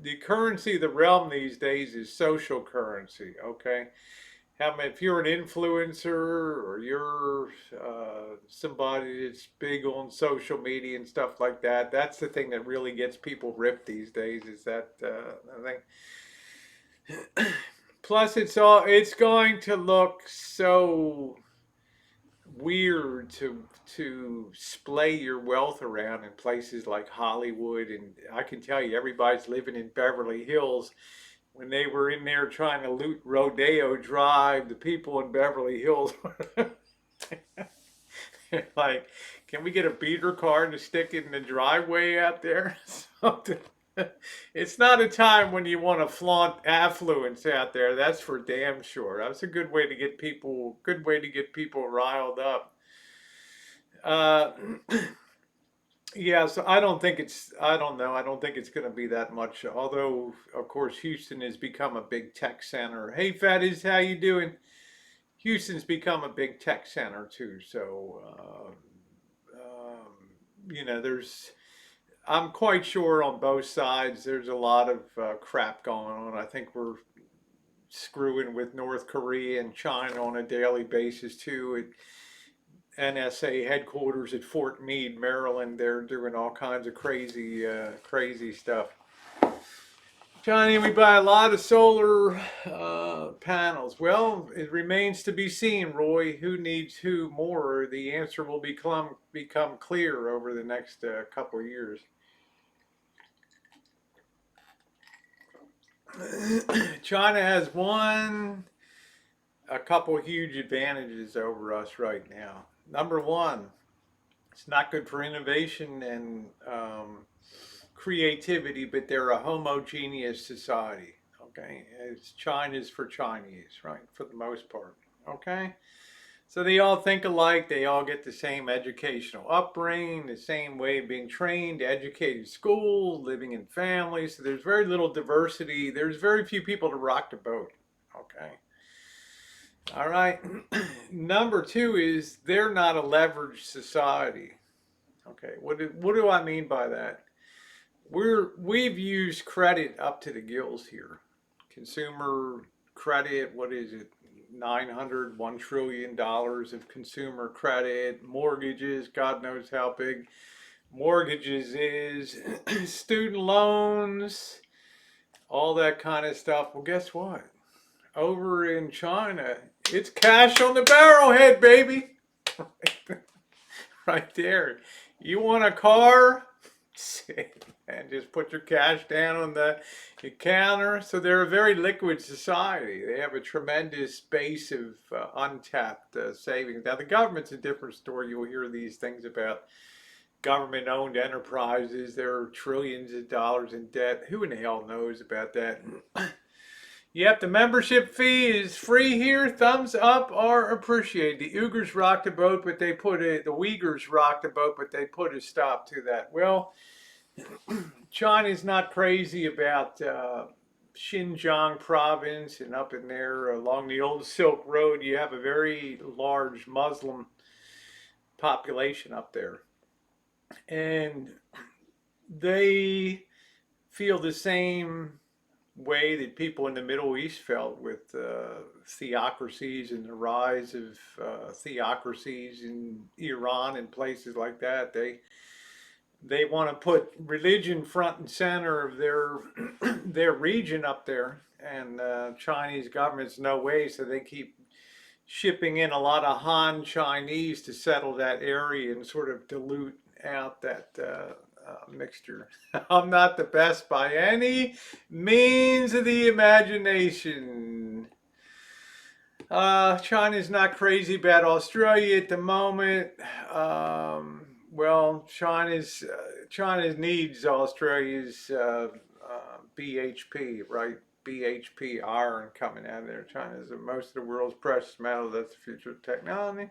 the currency of the realm these days is social currency. Okay, if you're an influencer or you're somebody that's big on social media and stuff like that, that's the thing that really gets people ripped these days. Is that thing? Plus, it's going to look so weird to splay your wealth around in places like Hollywood, and I can tell you everybody's living in Beverly Hills. When they were in there trying to loot Rodeo Drive, the people in Beverly Hills were like, can we get a beater car to stick it in the driveway out there? Something. It's not a time when you want to flaunt affluence out there. That's for damn sure. That's a good way to get people riled up. Uh, yeah, so I don't know. I don't think it's going to be that much. Although, of course, Houston has become a big tech center. Hey, Fatties, how you doing? Houston's become a big tech center too. So, there's I'm quite sure on both sides there's a lot of crap going on. I think we're screwing with North Korea and China on a daily basis too. NSA headquarters at Fort Meade, Maryland, they're doing all kinds of crazy stuff. Johnny, we buy a lot of solar panels. Well, it remains to be seen, Roy, who needs who more. The answer will become clear over the next couple of years. China has a couple huge advantages over us right now. Number one, it's not good for innovation and creativity, but they're a homogeneous society. Okay, it's China's for Chinese, right? For the most part. Okay, so they all think alike. They all get the same educational upbringing, the same way of being trained, educated schools, living in families. So there's very little diversity. There's very few people to rock the boat. Okay. All right. Number two is they're not a leveraged society. Okay. What do I mean by that? We've used credit up to the gills here. Consumer credit, what is it? 900, $1 trillion of consumer credit, mortgages, God knows how big mortgages is, student loans, all that kind of stuff. Well, guess what? Over in China, it's cash on the barrelhead, baby. Right there. You want a car? And just put your cash down on the counter. So they're a very liquid society. They have a tremendous base of untapped savings. Now, the government's a different story. You'll hear these things about government owned enterprises. There are trillions of dollars in debt. Who in the hell knows about that? Yep, the membership fee is free here. Thumbs up are appreciated. The Uyghurs rocked the boat, but the Uyghurs rocked the boat, but they put a stop to that. Well, China's not crazy about Xinjiang province and up in there along the old Silk Road. You have a very large Muslim population up there, and they feel the same way that people in the Middle East felt with theocracies and the rise of theocracies in Iran and places like that. They want to put religion front and center of their their region up there, and Chinese government's no way, so they keep shipping in a lot of Han Chinese to settle that area and sort of dilute out that mixture. I'm not the best by any means of the imagination. China's not crazy about Australia at the moment. Well, China needs Australia's BHP, right? BHP iron coming out of there. China is most of the world's precious metal. That's the future of technology.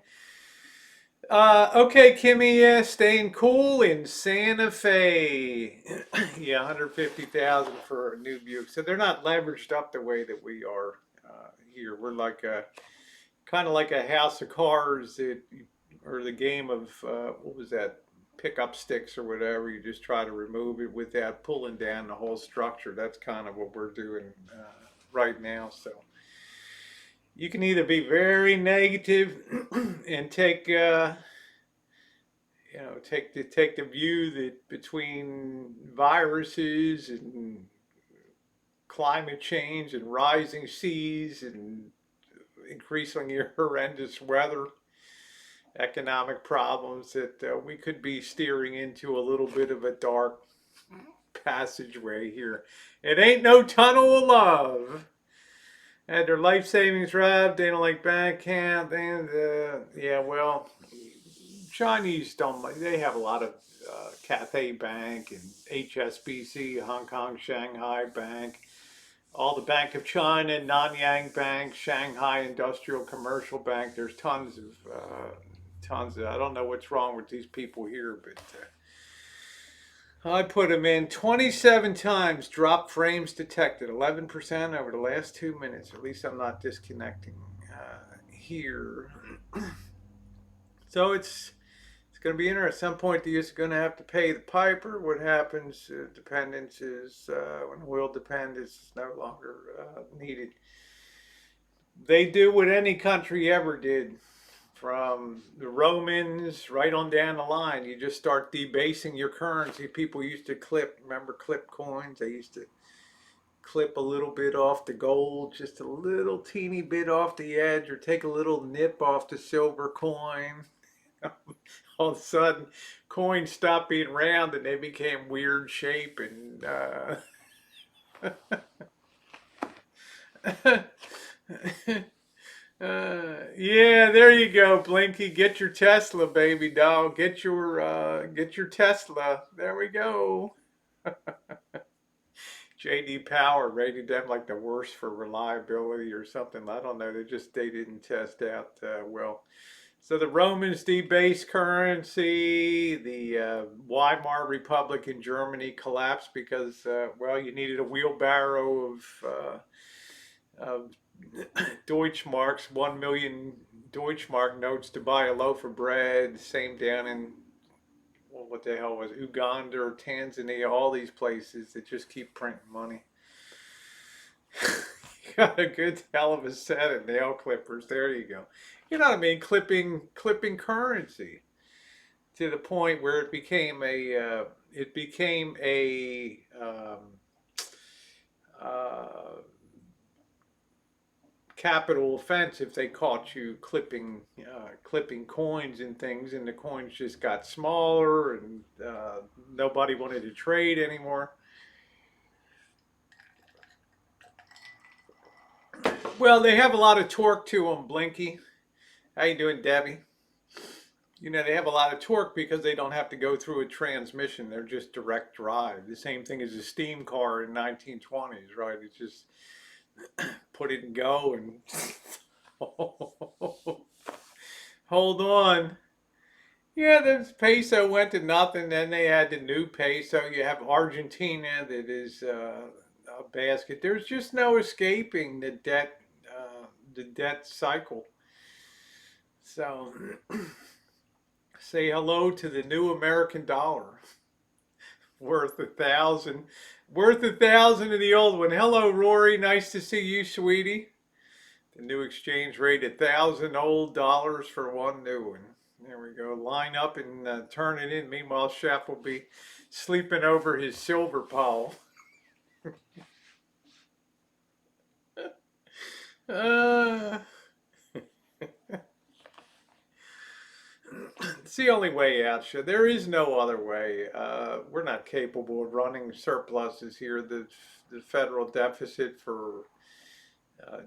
Okay, Kimmy, yeah, staying cool in Santa Fe. Yeah, 150,000 for a new Buick. So they're not leveraged up the way that we are here. We're like a kind of like a house of cars that, or the game of what was that? Pickup sticks or whatever. You just try to remove it without pulling down the whole structure. That's kind of what we're doing right now. So you can either be very negative and take the view that between viruses and climate change and rising seas and increasingly horrendous weather, economic problems, that we could be steering into a little bit of a dark passageway here. It ain't no tunnel of love. Had their life savings robbed. They don't like bank account. Yeah, well, Chinese don't like. They have a lot of Cathay Bank and HSBC, Hong Kong Shanghai Bank, all the Bank of China, Nanyang Bank, Shanghai Industrial Commercial Bank. There's tons of tons of. I don't know what's wrong with these people here, but I put them in 27 times. Drop frames detected, 11% over the last 2 minutes. At least I'm not disconnecting here. So it's going to be interesting. At some point, the U.S. is going to have to pay the piper. What happens? Dependence is when oil dependence is no longer needed. They do what any country ever did, from the Romans right on down the line. You just start debasing your currency. People used to remember clip coins? They used to clip a little bit off the gold, just a little teeny bit off the edge, or take a little nip off the silver coin. All of a sudden, coins stopped being round and they became weird shape and yeah, there you go, Blinky. Get your Tesla, baby doll. Get your Tesla. There we go. JD Power rated them like the worst for reliability or something. I don't know. They didn't test out well. So the Romans debased currency. The Weimar Republic in Germany collapsed because well, you needed a wheelbarrow of Deutschmarks, 1 million Deutschmark notes to buy a loaf of bread. Same down in, well, what the hell was it, Uganda or Tanzania, all these places that just keep printing money. You got a good hell of a set of nail clippers. There you go. You know what I mean? Clipping currency to the point where it became a capital offense if they caught you clipping coins and things, and the coins just got smaller, and nobody wanted to trade anymore. Well, they have a lot of torque to them, Blinky. How you doing, Debbie? You know, they have a lot of torque because they don't have to go through a transmission. They're just direct drive. The same thing as a steam car in 1920s, right? It's just put it in go and hold on. Yeah, the peso went to nothing. Then they had the new peso. You have Argentina that is a basket. There's just no escaping the debt cycle. So say hello to the new American dollar, worth 1,000, worth 1,000 of the old one. Hello, Rory. Nice to see you, sweetie. The new exchange rate, 1,000 old dollars for one new one. There we go. Line up and turn it in. Meanwhile, Chef will be sleeping over his silver pole. uh, it's the only way out, Chef. There is no other way. We're not capable of running surpluses here. The federal deficit for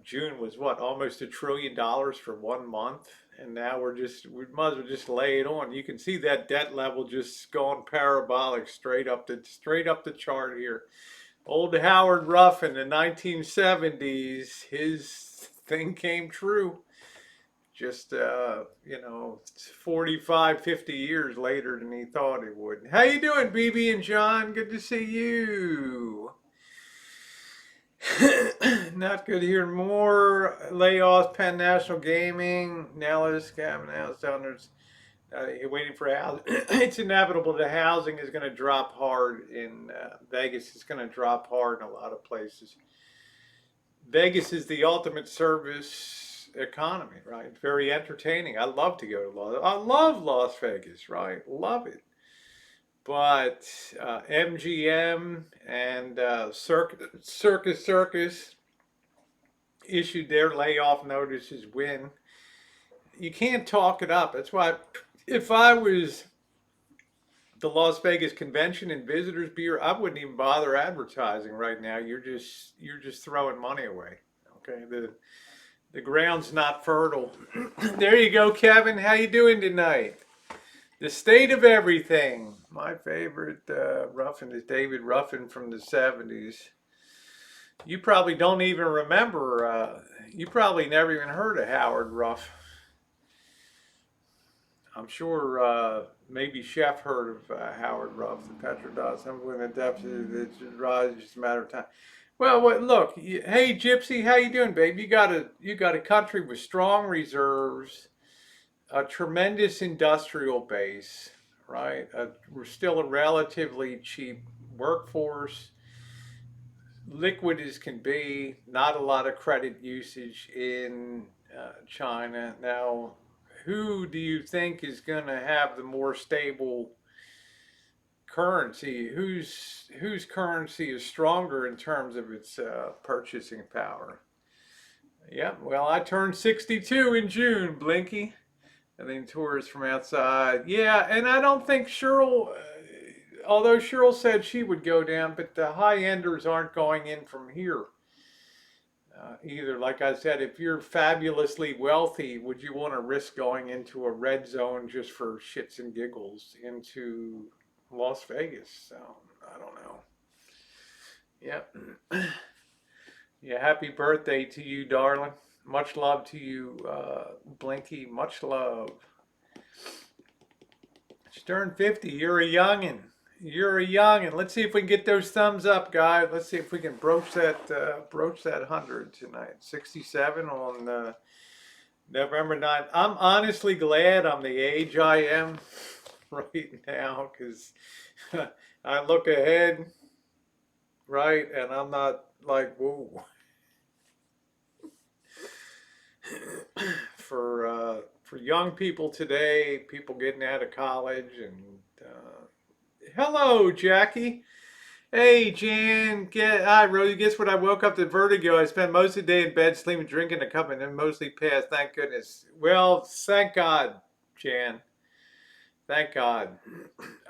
June was what, almost $1 trillion for one month, and now we might as well just lay it on. You can see that debt level just going parabolic straight up the chart here. Old Howard Ruff in the 1970s, his thing came true. Just 45, 50 years later than he thought it would. How you doing, BB and John? Good to see you. Not good here. More layoffs. Penn National Gaming. Nellis, Gavin, Alexander's waiting for housing. It's inevitable the housing is going to drop hard in Vegas. It's going to drop hard in a lot of places. Vegas is the ultimate service economy, right? It's very entertaining. I love to go to I love Las Vegas, right? Love it. But MGM and Circus issued their layoff notices when you can't talk it up. That's why if I was the Las Vegas Convention and Visitors Bureau, I wouldn't even bother advertising right now. You're just throwing money away. Okay, the ground's not fertile. There you go, Kevin. How you doing tonight? The state of everything. My favorite Ruffin is David Ruffin from the 70s. You probably don't even remember, you probably never even heard of Howard Ruff. I'm sure maybe Chef heard of Howard Ruff, the Petrodollar. When the deficit rises, it's just a matter of time. Well, look, hey Gypsy, how you doing, babe? You got a country with strong reserves, a tremendous industrial base, right? We're still a relatively cheap workforce, liquid as can be, not a lot of credit usage in China. Now, who do you think is going to have the more stable currency? Whose currency is stronger in terms of its purchasing power? Yeah, well, I turned 62 in June, Blinky. And then tourists from outside. Yeah, and I don't think Cheryl, although Cheryl said she would go down, but the high-enders aren't going in from here either. Like I said, if you're fabulously wealthy, would you want to risk going into a red zone just for shits and giggles into Las Vegas? So, I don't know. Yeah. Yeah, happy birthday to you, darling. Much love to you, Blinky. Much love. Stern 50, you're a youngin'. You're a youngin'. Let's see if we can get those thumbs up, guys. Let's see if we can broach that 100 tonight. 67 on November 9th. I'm honestly glad I'm the age I am right now because I look ahead, right, and I'm not like, whoa. For young people today, people getting out of college, and hello, Jackie. Hey, Jan. Hi, Rosie. Guess what? I woke up to vertigo. I spent most of the day in bed, sleeping, drinking a cup, and then mostly passed. Thank goodness. Well, thank God, Jan. Thank God.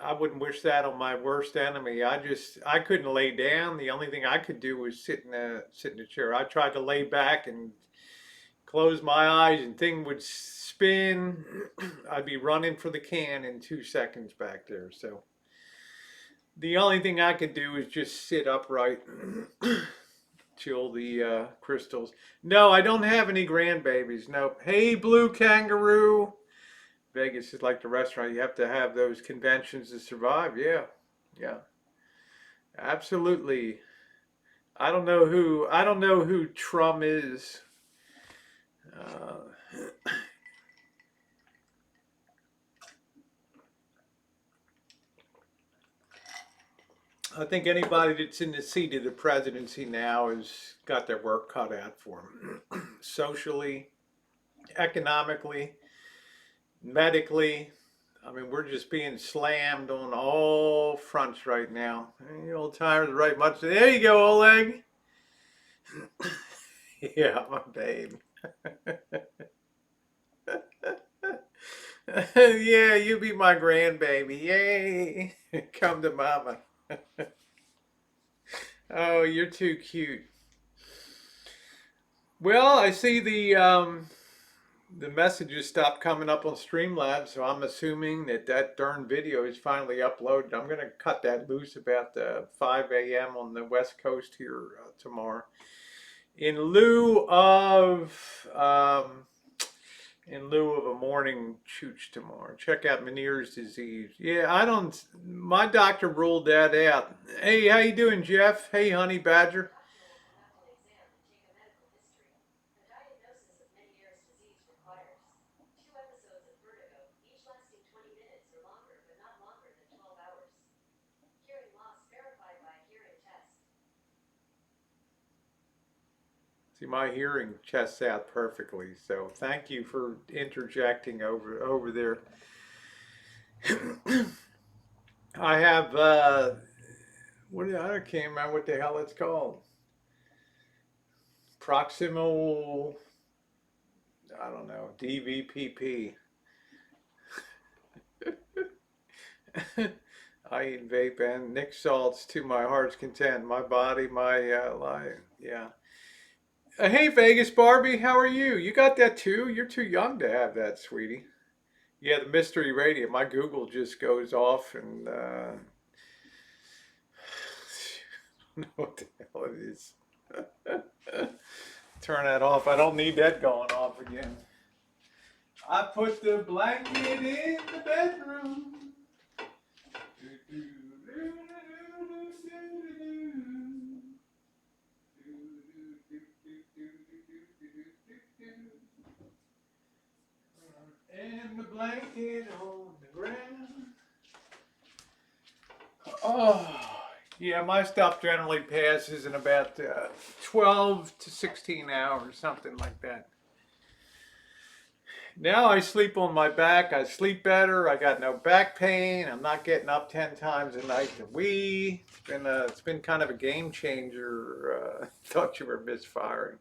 I wouldn't wish that on my worst enemy. I couldn't lay down. The only thing I could do was sit in a chair. I tried to lay back and close my eyes and thing would spin. I'd be running for the can in 2 seconds back there. So the only thing I could do is just sit upright. chill the crystals. No, I don't have any grandbabies. Nope. Hey, Blue Kangaroo. Vegas is like the restaurant. You have to have those conventions to survive. Yeah, yeah, absolutely. I don't know who Trum is. Uh, I think anybody that's in the seat of the presidency now has got their work cut out for them, socially, economically, medically. I mean, we're just being slammed on all fronts right now. The old timers right much. There you go, Oleg. Yeah, my babe. Yeah, you be my grandbaby. Yay. Come to mama. Oh, you're too cute. Well, I see the messages stopped coming up on Streamlabs, so I'm assuming that that darn video is finally uploaded. I'm gonna cut that loose about 5 a.m. on the West Coast here tomorrow, in lieu of a morning chooch tomorrow. Check out Meniere's disease. Yeah, I don't. My doctor ruled that out. Hey, how you doing, Jeff? Hey, honey badger. See, my hearing chests out perfectly. So thank you for interjecting over there. I have I can't remember what the hell it's called. Proximal, I don't know, DVPP. I eat vape and Nick salts to my heart's content. My body, my life. Yeah. Hey, Vegas Barbie, how are you? You got that too? You're too young to have that, sweetie. Yeah, the mystery radio. My Google just goes off and I don't know what the hell it is. Turn that off. I don't need that going off again. I put the blanket in the bedroom. And the blanket on the ground. Oh, yeah, my stuff generally passes in about 12 to 16 hours, something like that. Now I sleep on my back. I sleep better. I got no back pain. I'm not getting up 10 times a night to wee. It's been kind of a game changer. Thought you were misfiring.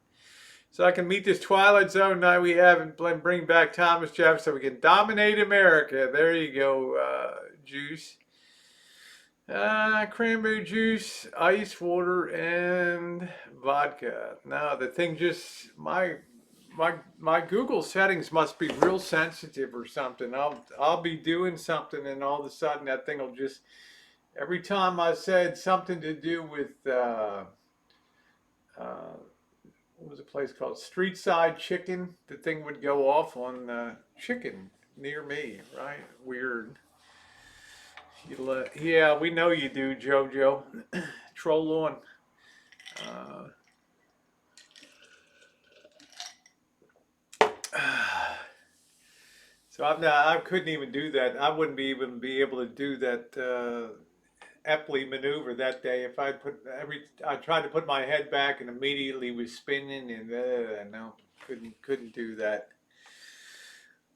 So I can meet this Twilight Zone night we have and bring back Thomas Jefferson so we can dominate America. There you go, Juice. Cranberry juice, ice water, and vodka. Now the thing just my Google settings must be real sensitive or something. I'll be doing something and all of a sudden that thing will just every time I said something to do with what was a place called Street Side Chicken, the thing would go off on chicken near me. Right? Weird. Yeah, we know you do, JoJo. Troll on. Uh, so I couldn't even do that. I wouldn't even be able to do that Epley maneuver that day if I tried to put my head back and immediately was spinning and no, couldn't do that.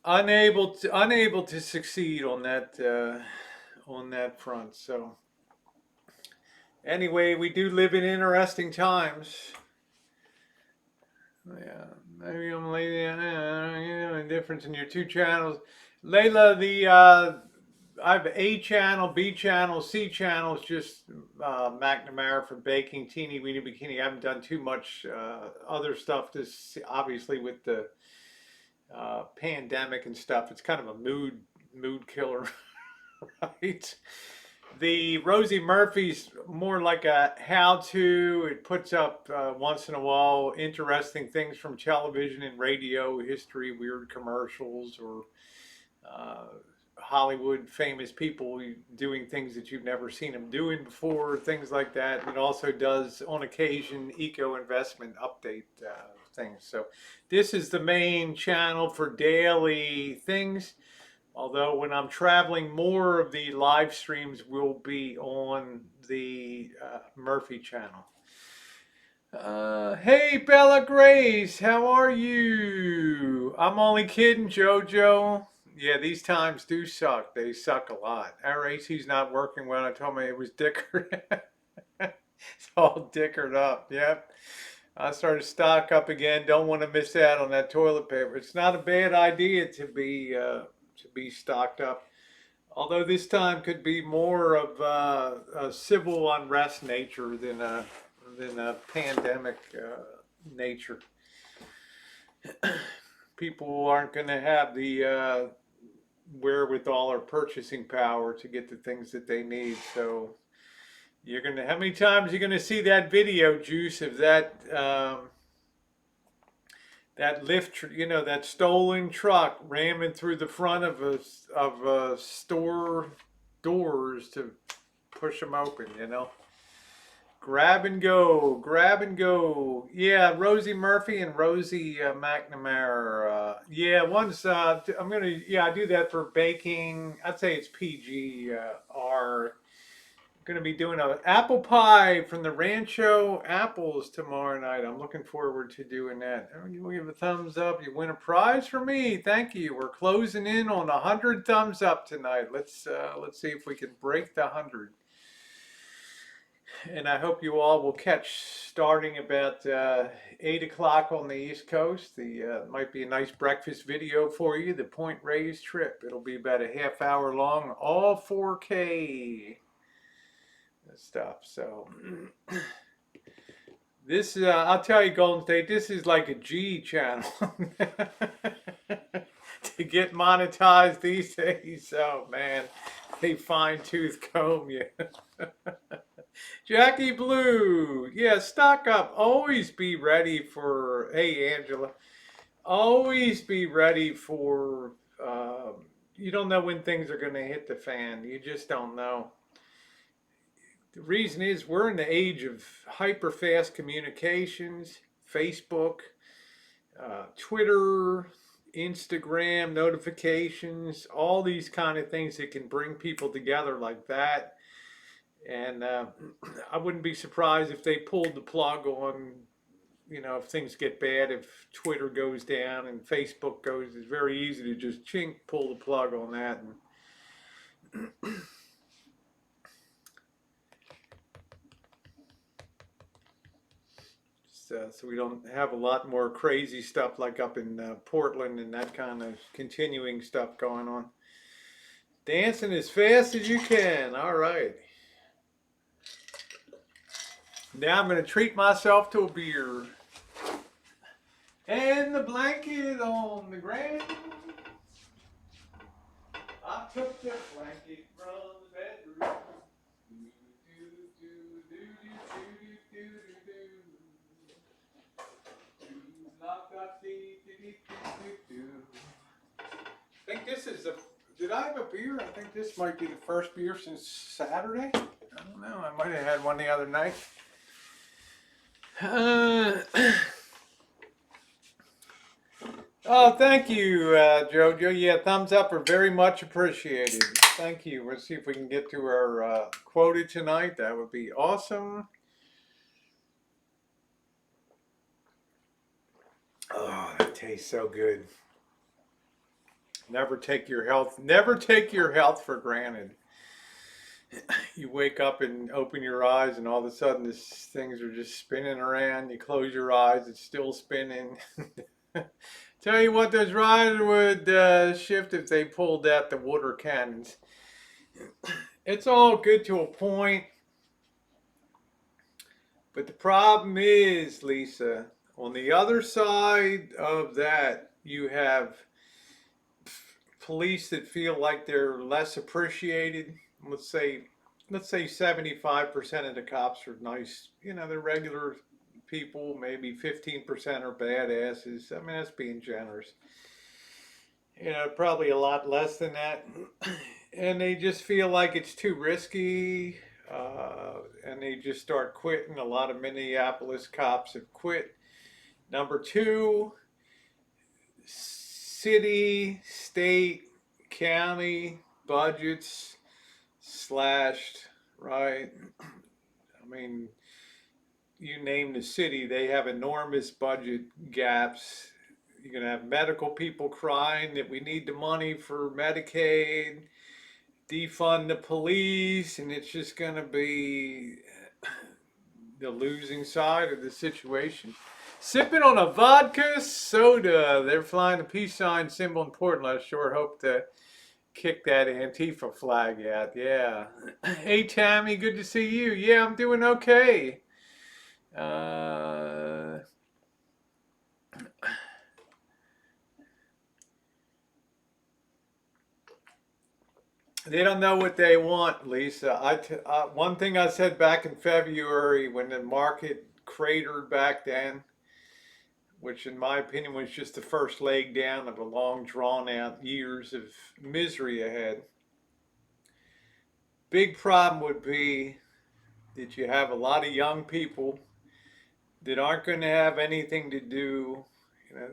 Unable to succeed on that front. So anyway, we do live in interesting times. Yeah, maybe I'm lady. Difference in your two channels, Layla. I have A channel, B channel, C channel. It's just McNamara for baking, teeny weeny bikini. I haven't done too much other stuff. This obviously with the pandemic and stuff. It's kind of a mood killer, right? The Rosie Murphy's more like a how-to. It puts up once in a while interesting things from television and radio history, weird commercials, or uh, Hollywood famous people doing things that you've never seen them doing before, things like that. It also does, on occasion, eco investment update things. So this is the main channel for daily things. Although when I'm traveling, more of the live streams will be on the Murphy channel. Hey, Bella Grace, how are you? I'm only kidding, JoJo. Yeah, these times do suck. They suck a lot. Our AC's not working well. I told me it was dickered. It's all dickered up. Yep. I started to stock up again. Don't want to miss out on that toilet paper. It's not a bad idea to be stocked up. Although this time could be more of a civil unrest nature than a pandemic nature. People aren't going to have the wherewithal or purchasing power to get the things that they need. So you're going to, how many times are you going to see that video, Juice, of that that lift, that stolen truck ramming through the front of a store doors to push them open, Grab and go, grab and go. Yeah, Rosie Murphy and Rosie McNamara. Yeah, once I do that for baking. I'd say it's PG. Going to be doing an apple pie from the Rancho Apples tomorrow night. I'm looking forward to doing that. You give a thumbs up, you win a prize for me. Thank you. We're closing in on 100 thumbs up tonight. Let's see if we can break the 100. And I hope you all will catch starting about 8 o'clock on the East Coast. The might be a nice breakfast video for you. The Point Reyes trip. It'll be about a half hour long, all 4K. Stuff. So this I'll tell you, Golden State, this is like a G channel to get monetized these days. Oh man, they fine tooth comb you. Jackie Blue, yeah, stock up. Always be ready for, hey Angela, always be ready for you don't know when things are going to hit the fan. You just don't know. The reason is we're in the age of hyper fast communications, Facebook, Twitter, Instagram, notifications, all these kind of things that can bring people together like that. And I wouldn't be surprised if they pulled the plug on, if things get bad, if Twitter goes down and Facebook goes, it's very easy to just pull the plug on that. And so we don't have a lot more crazy stuff like up in Portland and that kind of continuing stuff going on. Dancing as fast as you can. All right. Now I'm going to treat myself to a beer. And the blanket on the ground. I took the blanket from the bedroom. I think this is did I have a beer? I think this might be the first beer since Saturday. I don't know. I might have had one the other night. Oh, thank you, Jojo. Yeah, thumbs up are very much appreciated. Thank you. We'll see if we can get to our quota tonight. That would be awesome. Oh, that tastes so good. Never take your health for granted. You wake up and open your eyes and all of a sudden things are just spinning around. You close your eyes, it's still spinning. Tell you what, those riders would shift if they pulled out the water cannons. It's all good to a point. But the problem is, Lisa, on the other side of that, you have police that feel like they're less appreciated. Let's say let's say 75% of the cops are nice. They're regular people. Maybe 15% are badasses. I mean, that's being generous. Probably a lot less than that. And they just feel like it's too risky. And they just start quitting. A lot of Minneapolis cops have quit. Number two, city, state, county budgets slashed, right? I mean, you name the city, they have enormous budget gaps. You're going to have medical people crying that we need the money for Medicaid, defund the police, and it's just going to be the losing side of the situation. Sipping on a vodka soda. They're flying a peace sign symbol in Portland. I sure hope to kick that Antifa flag out. Yeah. Hey, Tammy, good to see you. Yeah, I'm doing okay. Uh, they don't know what they want, Lisa. One thing I said back in February when the market cratered back then, which in my opinion was just the first leg down of a long drawn out years of misery ahead. Big problem would be that you have a lot of young people that aren't going to have anything to do.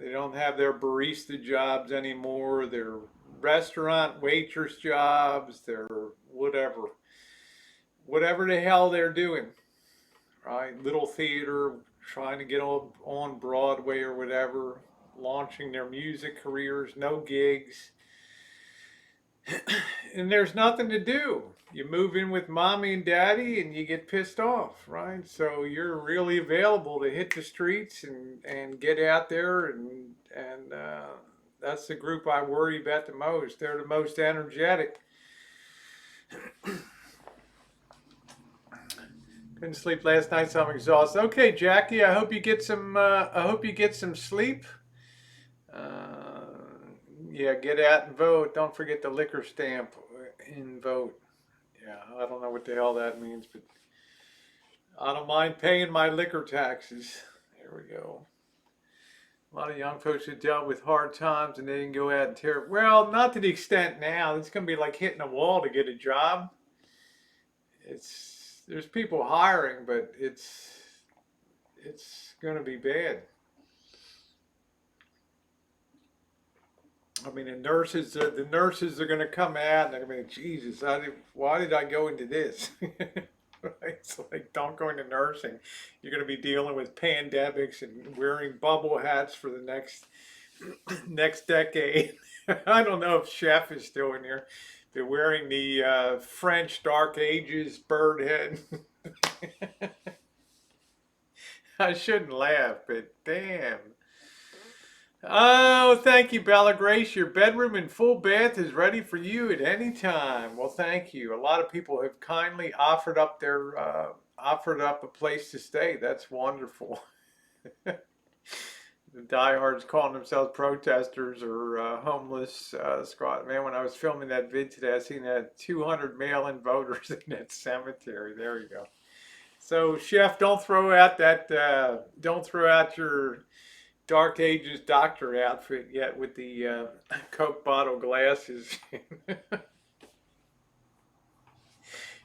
They don't have their barista jobs anymore, their restaurant waitress jobs, their whatever the hell they're doing, right? Little theater, trying to get on Broadway or whatever, launching their music careers, no gigs, and there's nothing to do. You move in with mommy and daddy and you get pissed off, right? So you're really available to hit the streets and get out there and that's the group I worry about the most. They're the most energetic. Couldn't sleep last night, so I'm exhausted. Okay, Jackie, I hope you get some. I hope you get some sleep. Uh, yeah, get out and vote. Don't forget the liquor stamp and vote. Yeah, I don't know what the hell that means, but I don't mind paying my liquor taxes. There we go. A lot of young folks have dealt with hard times and they didn't go out and tear. Well, not to the extent now. It's going to be like hitting a wall to get a job. There's people hiring, but it's going to be bad. I mean, the nurses are going to come out and they're going to be, Jesus, why did I go into this? It's like, don't go into nursing. You're going to be dealing with pandemics and wearing bubble hats for the next decade. I don't know if Chef is still in here. They're wearing the French Dark Ages bird head. I shouldn't laugh, but damn. Oh, thank you, Bella Grace. Your bedroom and full bath is ready for you at any time. Well, thank you. A lot of people have kindly offered up a place to stay. That's wonderful. The diehards calling themselves protesters or homeless squad. Man, when I was filming that vid today, I seen that 200 mail-in voters in that cemetery. There you go. So, Chef, don't throw out your Dark Ages doctor outfit yet with the Coke bottle glasses.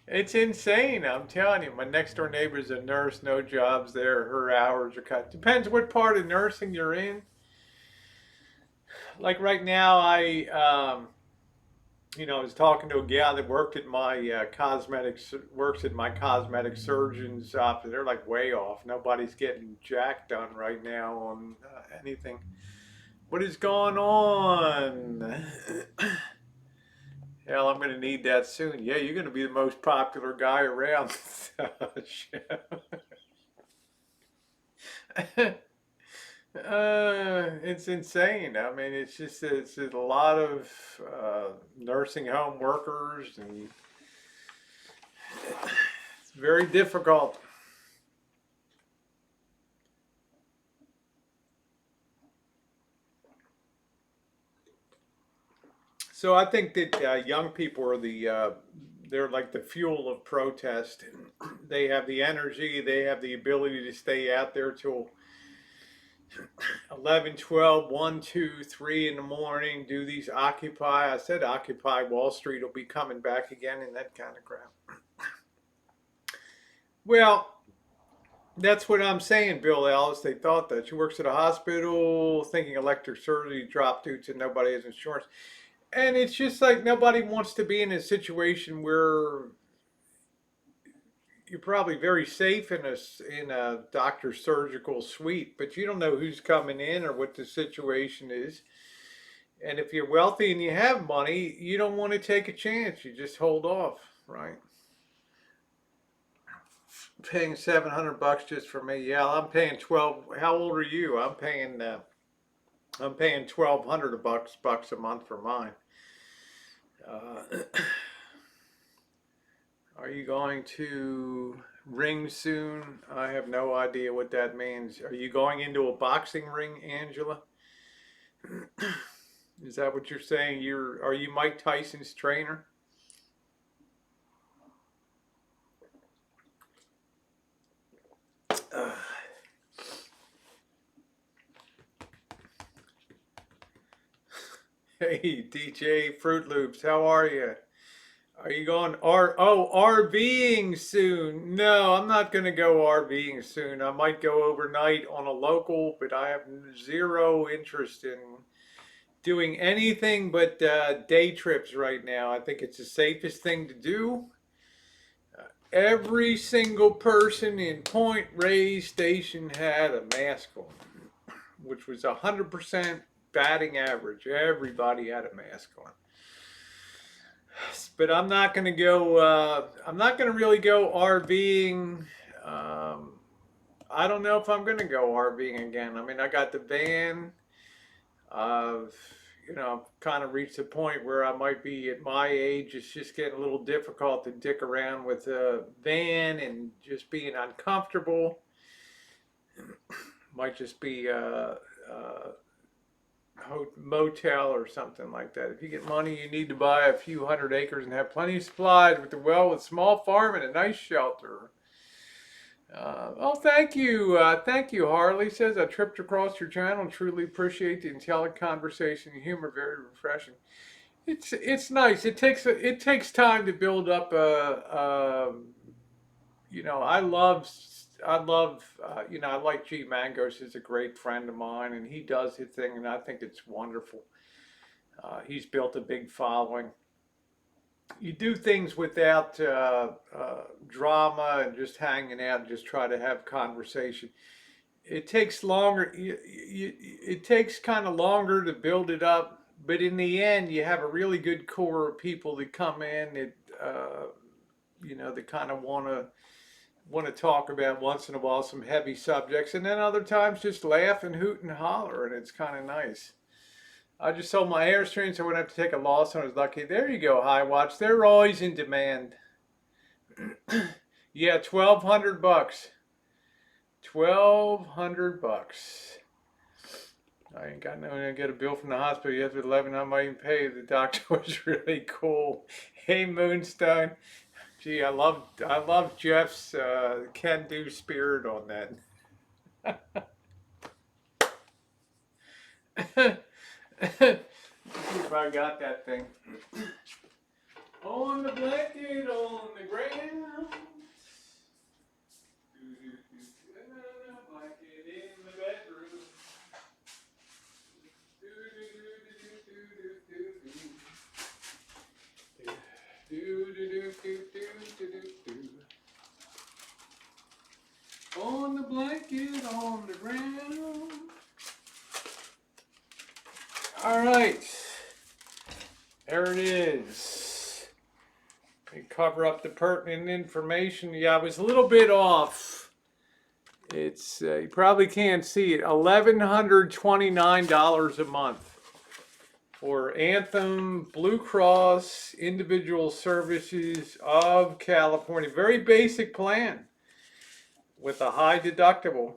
It's insane, I'm telling you. My next door neighbor's a nurse, no jobs there. Her hours are cut. Depends what part of nursing you're in. Like right now, I was talking to a gal that works at my cosmetic surgeon's office. They're like way off. Nobody's getting jack done right now on anything. What is going on? Hell, I'm going to need that soon. Yeah, you're going to be the most popular guy around. It's insane. I mean, it's a lot of nursing home workers, and it's very difficult. So I think that young people are They're like the fuel of protest. They have the energy, they have the ability to stay out there till 11, 12, 1, 2, 3 in the morning, do these Occupy. I said Occupy Wall Street will be coming back again and that kind of crap. Well, that's what I'm saying, Bill Ellis. They thought that. She works at a hospital thinking electric surgery dropped due to nobody has insurance. And it's just like nobody wants to be in a situation where you're probably very safe in a doctor's surgical suite, but you don't know who's coming in or what the situation is. And if you're wealthy and you have money, you don't want to take a chance. You just hold off, right? Paying $700 just for me. Yeah, I'm paying 12. How old are you? I'm paying 1,200 bucks a month for mine. Uh, are you going to ring soon? I have no idea what that means. Are you going into a boxing ring, Angela? Is that what you're saying? Are you Mike Tyson's trainer? Hey, DJ Fruit Loops, how are you? Are you going RVing soon? No, I'm not going to go RVing soon. I might go overnight on a local, but I have zero interest in doing anything but day trips right now. I think it's the safest thing to do. Every single person in Point Reyes Station had a mask on, which was 100% batting average. Everybody had a mask on. But I'm not going to go. I'm not going to really go RVing. I don't know if I'm going to go RVing again. I mean, I got the van. I've, kind of reached a point where I might be at my age. It's just getting a little difficult to dick around with a van and just being uncomfortable. Might just be motel or something like that. If you get money, you need to buy a few hundred acres and have plenty of supplies with with small farm and a nice shelter. Thank you. Harley says I tripped across your channel and truly appreciate the intelligent conversation and humor. Very refreshing. It's nice. It takes time to build up I like G Mangos is a great friend of mine, and he does his thing, and I think it's wonderful. He's built a big following. You do things without drama and just hanging out and just try to have conversation. It takes longer. It takes kind of longer to build it up, but in the end, you have a really good core of people that come in that that kind of want to talk about once in a while some heavy subjects, and then other times just laugh and hoot and holler, and it's kind of nice. I just sold my Airstream, so I wouldn't have to take a loss. I was lucky. There you go, High Watch. They're always in demand. Yeah, 1,200 bucks. 1,200 bucks. I ain't got no. I get a bill from the hospital yesterday at 11. I might even pay. The doctor was really cool. Hey, Moonstone. Gee, I love Jeff's can-do spirit on that. See if I got that thing. On the blanket, on the ground. Blanket in the bedroom. On the blanket, on the ground. All right, there it is. We cover up the pertinent information. Yeah, I was a little bit off. It's you probably can't see it. $1,129 a month for Anthem Blue Cross Individual Services of California. Very basic plan with a high deductible.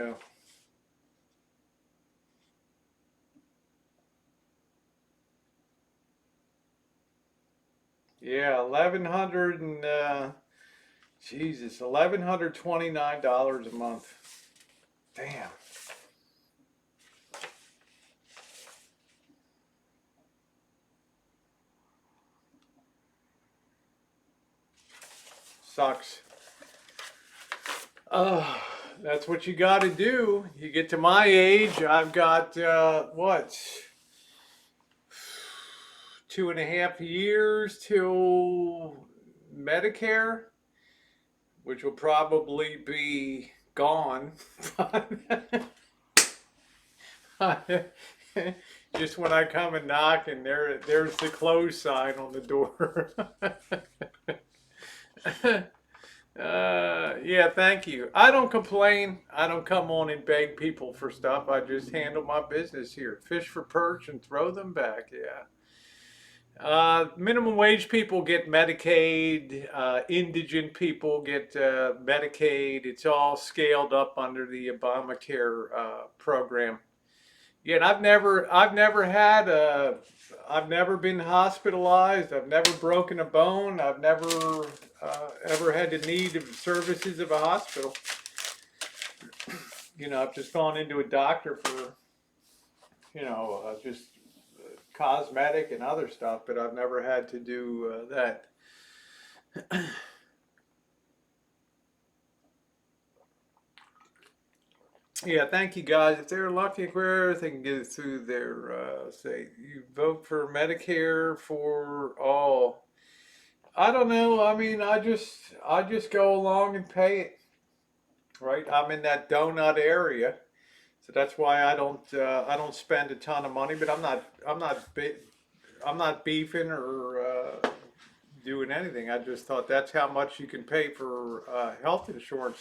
go. Yeah, 1100 and Jesus, $1,129 a month. Damn. Sucks. Uh, that's what you got to do. You get to my age, I've got what, 2.5 years till Medicare, which will probably be gone. Just when I come and knock, and there's the close sign on the door. Yeah, thank you. I don't complain. I don't come on and beg people for stuff. I just handle my business here. Fish for perch and throw them back. Yeah. Minimum wage people get Medicaid. Indigent people get Medicaid. It's all scaled up under the Obamacare program. Yeah, and I've never been hospitalized. I've never broken a bone. I've never ever had the need of services of a hospital. I've just gone into a doctor for, just cosmetic and other stuff, but I've never had to do that. Yeah, thank you guys. If they're lucky where they can get it through their, say, you vote for Medicare for all. I don't know. I mean, I just go along and pay it, right? I'm in that donut area, so that's why I don't spend a ton of money. But I'm not beefing or doing anything. I just thought that's how much you can pay for health insurance.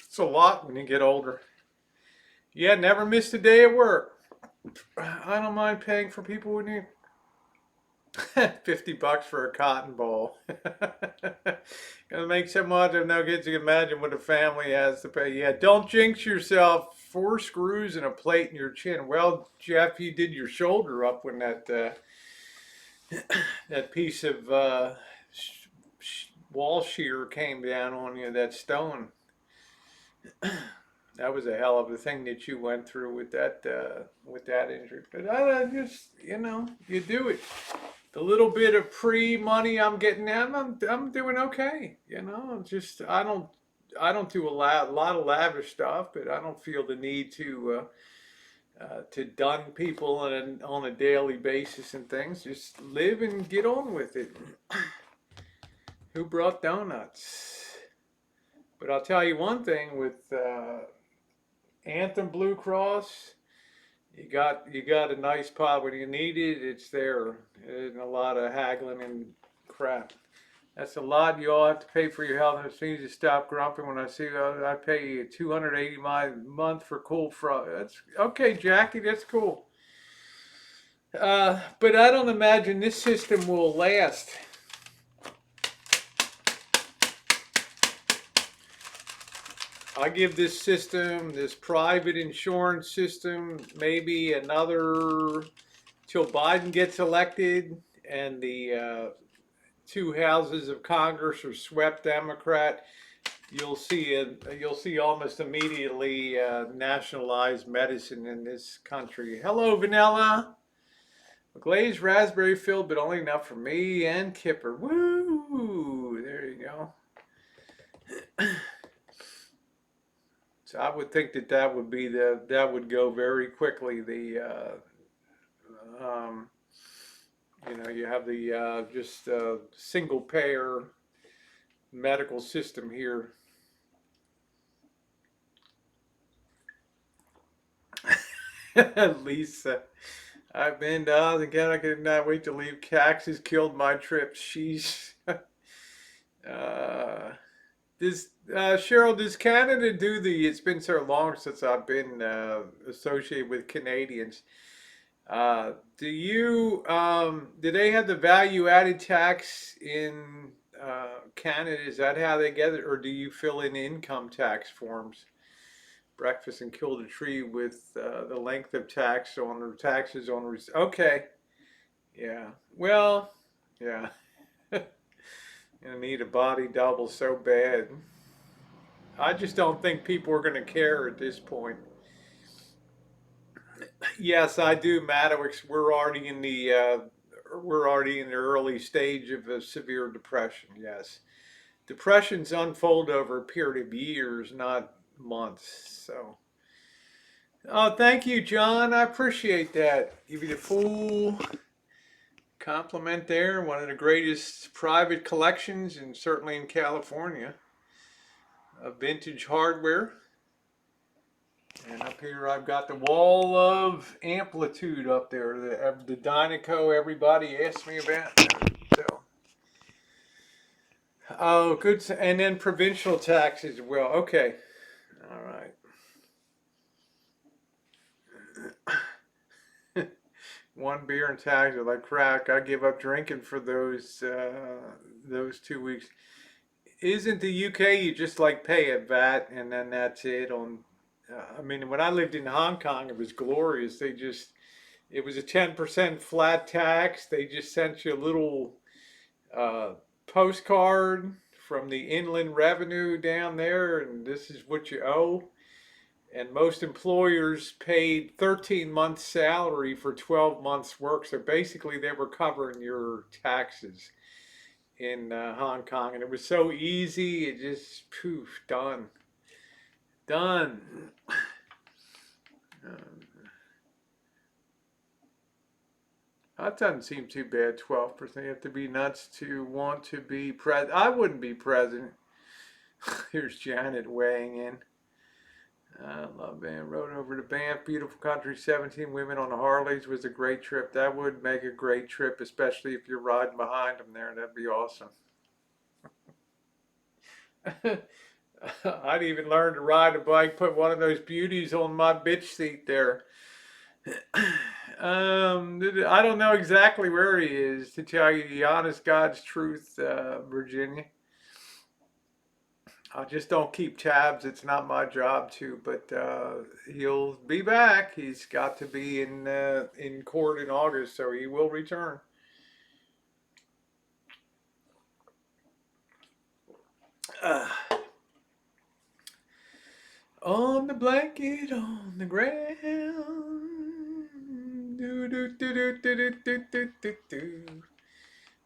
It's a lot when you get older. Yeah, never missed a day at work. I don't mind paying for people who need $50 for a cotton ball. Gonna make so much of no kids. You can imagine what a family has to pay. Yeah, don't jinx yourself. 4 screws and a plate in your chin. Well, Jeff, you did your shoulder up when that piece of wall shear came down on you. That stone. That was a hell of a thing that you went through with that injury. But I just you do it. The little bit of pre-money I'm getting now, I'm doing okay. Just I don't do a lot of lavish stuff, but I don't feel the need to dun people on a daily basis and things. Just live and get on with it. Who brought donuts? But I'll tell you one thing with Anthem Blue Cross. You got a nice pot when you need it. It's there. There's a lot of haggling and crap. That's a lot you all have to pay for your health. And as soon as you stop grumping when I see I pay you $280 a month for cold frog. That's okay, Jackie. That's cool. But I don't imagine this system will last. I give this system, this private insurance system, maybe another till Biden gets elected and the two houses of Congress are swept Democrat. You'll see almost immediately nationalized medicine in this country. Hello, Vanilla. A glazed raspberry filled, but only enough for me and Kipper. Woo! There you go. So I would think that would go very quickly. You have the just single payer medical system here. Lisa, I've been down again. I could not wait to leave. Caxes killed my trip. Sheesh. Cheryl, does Canada do it's been so long since I've been associated with Canadians. Do they have the value added tax in Canada? Is that how they get it? Or do you fill in income tax forms? breakfast and killed a tree with the length of taxes on. Okay, yeah. Well, yeah. I need a body double so bad. I just don't think people are going to care at this point. Yes, I do, Maddox. We're already in the early stage of a severe depression. Yes, depressions unfold over a period of years, not months. So, oh, thank you, John. I appreciate that. Give you the full compliment there. One of the greatest private collections, and certainly in California, of vintage hardware. And up here I've got the wall of amplitude up there, the Dynaco everybody asked me about. So, oh, good. And then provincial taxes as well. Okay. All right. One beer and taxes are like crack. I give up drinking for those 2 weeks. Isn't the UK you just like pay a VAT and then that's it on I mean, when I lived in Hong Kong, it was glorious. It was a 10% flat tax. They just sent you a little uh, postcard from the Inland Revenue down there, and this is what you owe. And most employers paid 13 months' salary for 12 months' work. So basically, they were covering your taxes in Hong Kong. And it was so easy. It just, poof, done. Done. That doesn't seem too bad, 12%. You have to be nuts to want to be president. I wouldn't be president. Here's Janet weighing in. I love Banff. Rode over to Banff. Beautiful country. 17 women on the Harleys was a great trip. That would make a great trip, especially if you're riding behind them there. That'd be awesome. I'd even learn to ride a bike, put one of those beauties on my bitch seat there. I don't know exactly where he is, to tell you the honest God's truth, Virginia. I just don't keep tabs. It's not my job to, but he'll be back. He's got to be in court in August, so he will return. On the blanket on the ground. Do, do, do, do, do, do, do, do, do.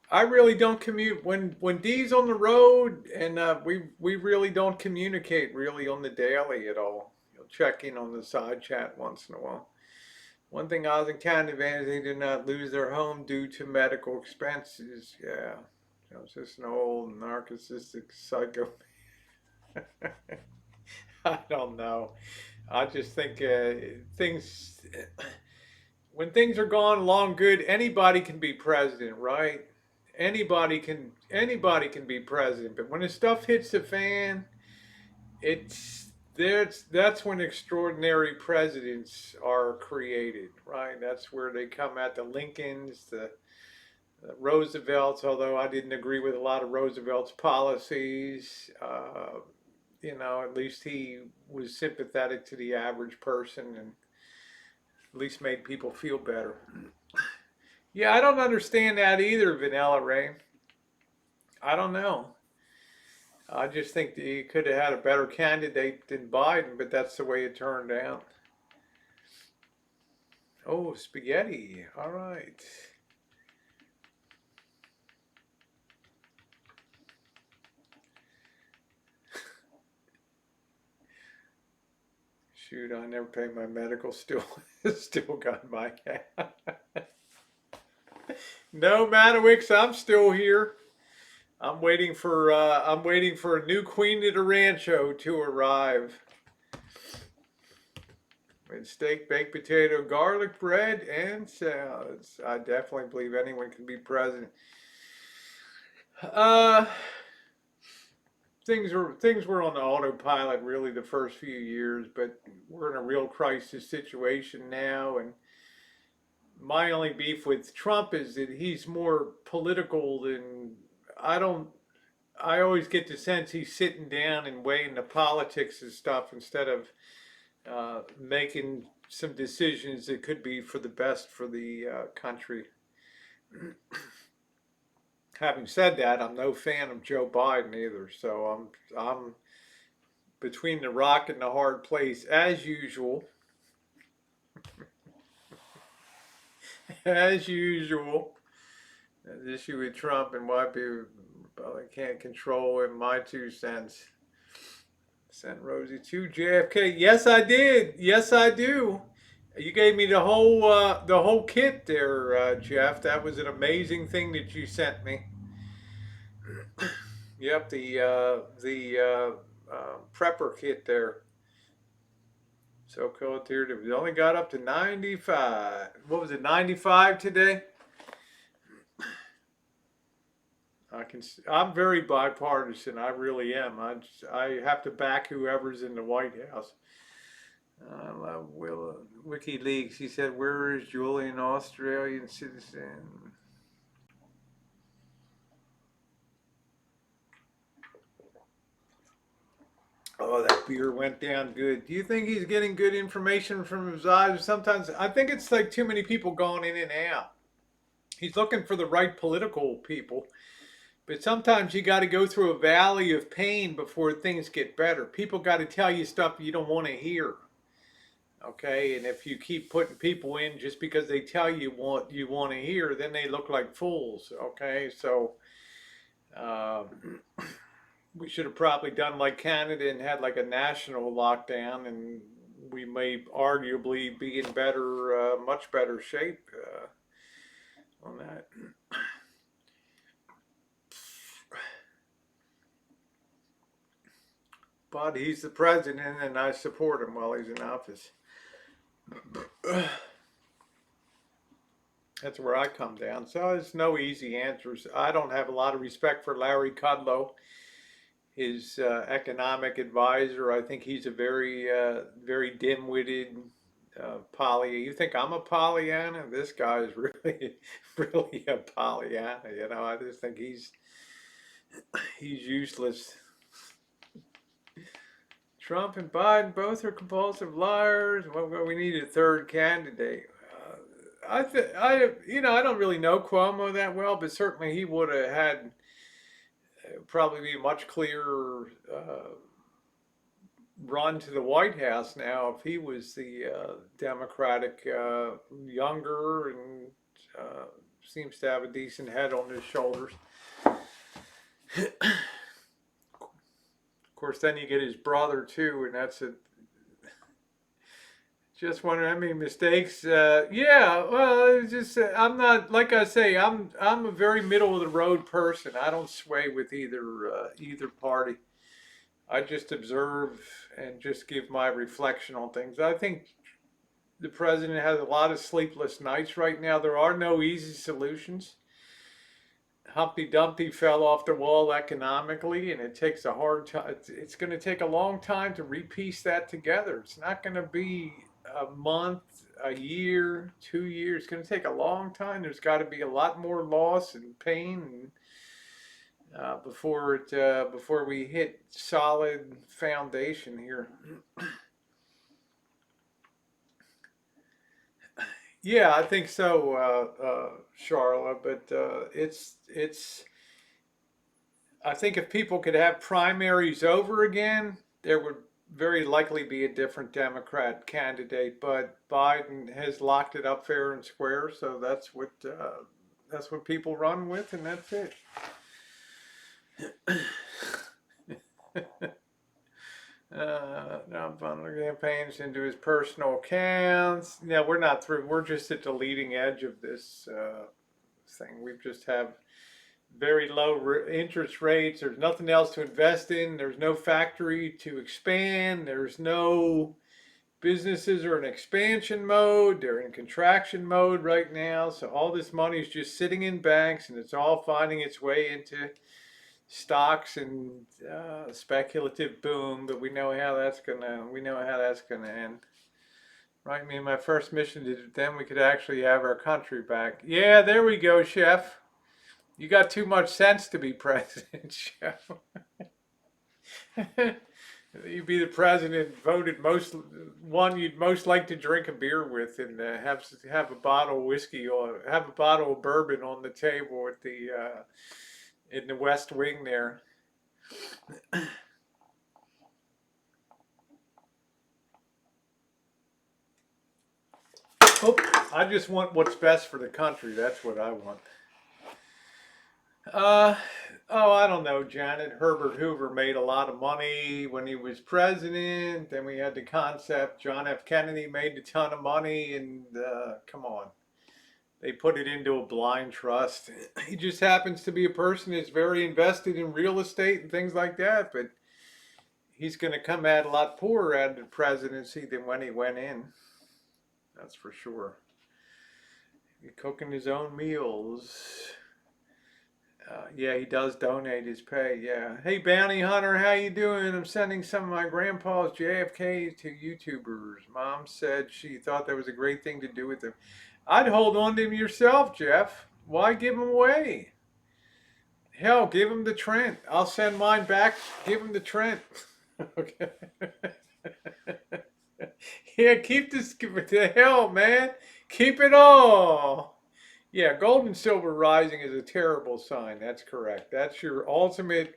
I really don't commute when Dee's on the road, and we really don't communicate really on the daily at all. He'll check in on the side chat once in a while. One thing Oz and Canada advantage, they did not lose their home due to medical expenses. Yeah, I was just an old narcissistic psycho. I don't know. I just think things when things are going along good, anybody can be president, right? Anybody can be president, but when the stuff hits the fan, that's when extraordinary presidents are created, right? That's where they come at, the Lincolns, the Roosevelts, although I didn't agree with a lot of Roosevelt's policies. At least he was sympathetic to the average person and at least made people feel better. Yeah, I don't understand that either, Vanilla Ray. I don't know. I just think that he could have had a better candidate than Biden, but that's the way it turned out. Oh, spaghetti. All right. Shoot, I never paid my medical. Still got my No, Madowix, I'm still here. I'm waiting for a new queen of the rancho to arrive. With steak, baked potato, garlic bread, and salads. I definitely believe anyone can be president. Things were on the autopilot really the first few years, but we're in a real crisis situation now, and my only beef with Trump is that he's more political than I always get the sense he's sitting down and weighing the politics and stuff instead of making some decisions that could be for the best for the country. Having said that, I'm no fan of Joe Biden either, so I'm between the rock and the hard place as usual. As usual, the issue with Trump and why people can't control it. My 2 cents. Sent Rosie to JFK. Yes, I did. Yes, I do. You gave me the whole kit there, Jeff. That was an amazing thing that you sent me. Yep, the prepper kit there. So called here. We only got up to 95. What was it? 95 today. I'm very bipartisan. I really am. I have to back whoever's in the White House. WikiLeaks. He said, "Where is Julian, Australian citizen?" Oh, that beer went down good. Do you think he's getting good information from his eyes? Sometimes I think it's like too many people going in and out. He's looking for the right political people, but sometimes you got to go through a valley of pain before things get better. People got to tell you stuff you don't want to hear. Okay, and if you keep putting people in just because they tell you what you want to hear, then they look like fools. Okay, so we should have probably done like Canada and had like a national lockdown, and we may arguably be in better, much better shape on that. But he's the president, and I support him while he's in office. That's where I come down. So there's no easy answers. I don't have a lot of respect for Larry Kudlow, his economic advisor. I think he's a very dim-witted Pollyanna. You think I'm a Pollyanna? This guy is really, really a Pollyanna. You know, I just think he's useless. Trump and Biden both are compulsive liars. Well, we need a third candidate. I don't really know Cuomo that well, but certainly he would have had probably be a much clearer run to the White House now if he was the Democratic younger and seems to have a decent head on his shoulders. Of course, then you get his brother too, and that's it. Just wondering how many mistakes. Yeah, well, it's just I'm not like I say. I'm a very middle of the road person. I don't sway with either party. I just observe and just give my reflection on things. I think the president has a lot of sleepless nights right now. There are no easy solutions. Humpty Dumpty fell off the wall economically, and it takes a hard time. It's going to take a long time to repiece that together. It's not going to be a month, a year, 2 years. It's going to take a long time. There's got to be a lot more loss and pain before we hit solid foundation here. Yeah, I think so, Charlotte. But it's. I think if people could have primaries over again, there would very likely be a different Democrat candidate. But Biden has locked it up fair and square, so that's what people run with, and that's it. Now funding campaigns into his personal accounts. Yeah, we're not through. We're just at the leading edge of this thing. We just have very low interest rates. There's nothing else to invest in. There's no factory to expand. There's no businesses are in expansion mode. They're in contraction mode right now. So all this money is just sitting in banks, and it's all finding its way into stocks and speculative boom. But we know how that's gonna end. Right? I mean, my first mission to then we could actually have our country back. Yeah, there we go, Chef. You got too much sense to be president, Chef. You'd be the president voted most one you'd most like to drink a beer with, and have a bottle of whiskey or have a bottle of bourbon on the table at the in the West Wing there. Oh, I just want what's best for the country. That's what I want. Uh, oh, I don't know, Janet. Herbert Hoover made a lot of money when he was president. Then we had the concept. John F. Kennedy made a ton of money, and come on, they put it into a blind trust. He just happens to be a person that's very invested in real estate and things like that, but he's going to come out a lot poorer out of the presidency than when he went in. That's for sure. He's cooking his own meals. Yeah, he does donate his pay. Yeah. Hey, Bounty Hunter, how you doing? I'm sending some of my grandpa's JFK to YouTubers. Mom said she thought that was a great thing to do with them. I'd hold on to him yourself, Jeff. Why give him away? Hell, give him the Trent. I'll send mine back. Give him the Trent. Okay. Yeah, keep this. The hell, man. Keep it all. Yeah, gold and silver rising is a terrible sign. That's correct. That's your ultimate.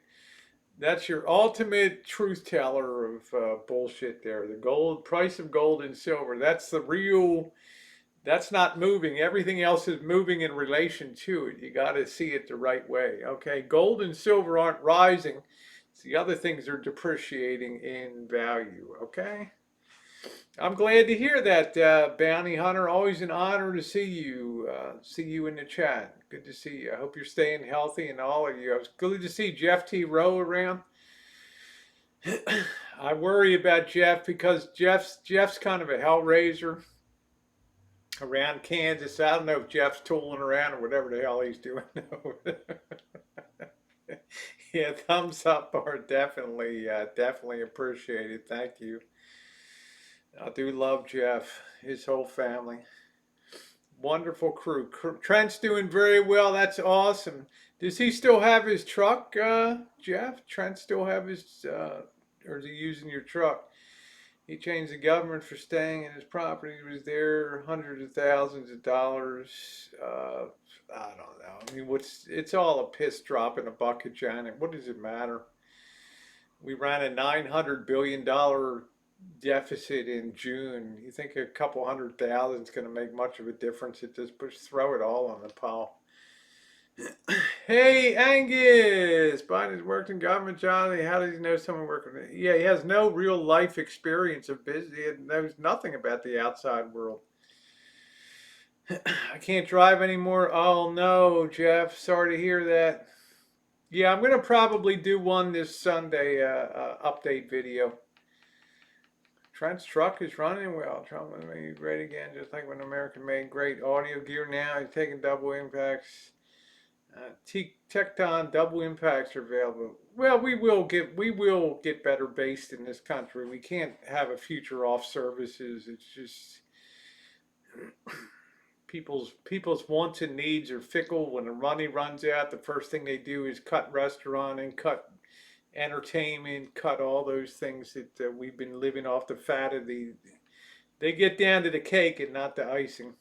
That's your ultimate truth teller of bullshit. There, the gold price of gold and silver. That's the real. That's not moving. Everything else is moving in relation to it. You got to see it the right way. Okay, gold and silver aren't rising. It's the other things are depreciating in value. Okay. I'm glad to hear that, Bounty Hunter. Always an honor to see you. See you in the chat. Good to see you. I hope you're staying healthy, and all of you. It was good to see Jeff T. Rowe around. I worry about Jeff because Jeff's kind of a hellraiser around Kansas. I don't know if Jeff's tooling around or whatever the hell he's doing. Yeah, thumbs up are definitely appreciated. Thank you. I do love Jeff, his whole family. Wonderful crew. Trent's doing very well. That's awesome. Does he still have his truck, Jeff? Trent still have his, or is he using your truck? He changed the government for staying in his property. He was there hundreds of thousands of dollars. I don't know. I mean, it's all a piss drop in a bucket, Janet. What does it matter? We ran a $900 billion deficit in June. You think a couple 100,000 is going to make much of a difference? It just throw it all on the pile. Hey, Angus! Biden's worked in government, Johnny. How does he know someone working? Yeah, he has no real life experience of business. He knows nothing about the outside world. I can't drive anymore. Oh no, Jeff. Sorry to hear that. Yeah, I'm going to probably do one this Sunday update video. Trent's truck is running well. Trump was made great again, just like when American made great audio gear. Now he's taking double impacts. Tecton double impacts are available. Well, we will get better based in this country. We can't have a future off services. It's just people's wants and needs are fickle. When the money runs out, the first thing they do is cut restaurant and cut entertainment, cut all those things that we've been living off the fat of the. They get down to the cake and not the icing.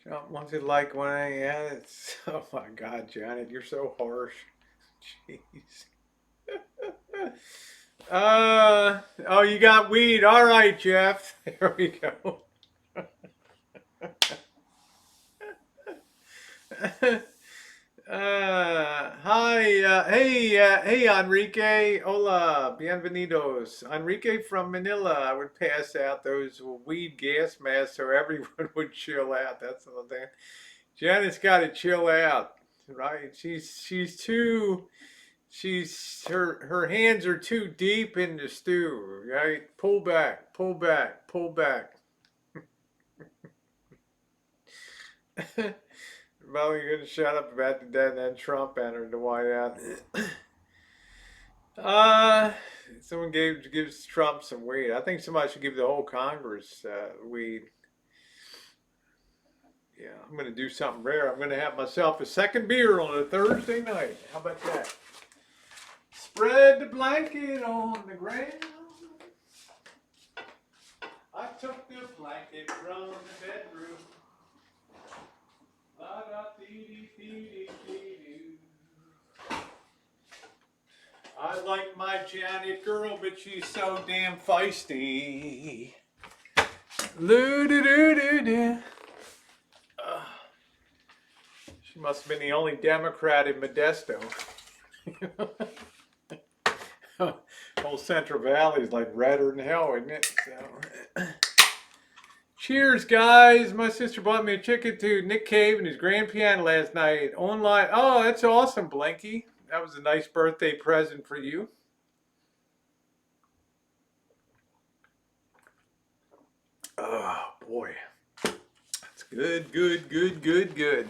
Trump wants it like when it's. Oh my God, Janet, you're so harsh. Jeez. Oh, you got weed. All right, Jeff. There we go. Hi, hey, Enrique. Hola, bienvenidos. Enrique from Manila. I would pass out those weed gas masks so everyone would chill out. That's the thing. Janet's got to chill out, right? Her hands are too deep in the stew, right? Pull back, pull back, pull back. Well, you're gonna shut up about the dead, and then Trump entered the White House. Someone gives Trump some weed. I think somebody should give the whole Congress weed. Yeah, I'm gonna do something rare. I'm gonna have myself a second beer on a Thursday night. How about that? Spread the blanket on the ground. I took the blanket from the bedroom. La da dee dee dee dee doo. I like my Janet girl, but she's so damn feisty. Loo doo doo doo doo. She must have been the only Democrat in Modesto. Whole Central Valley is like redder than hell, isn't it? So. Cheers, guys. My sister bought me a ticket to Nick Cave and his grand piano last night. Online. Oh, that's awesome, Blinky. That was a nice birthday present for you. Oh, boy. That's good, good, good, good, good.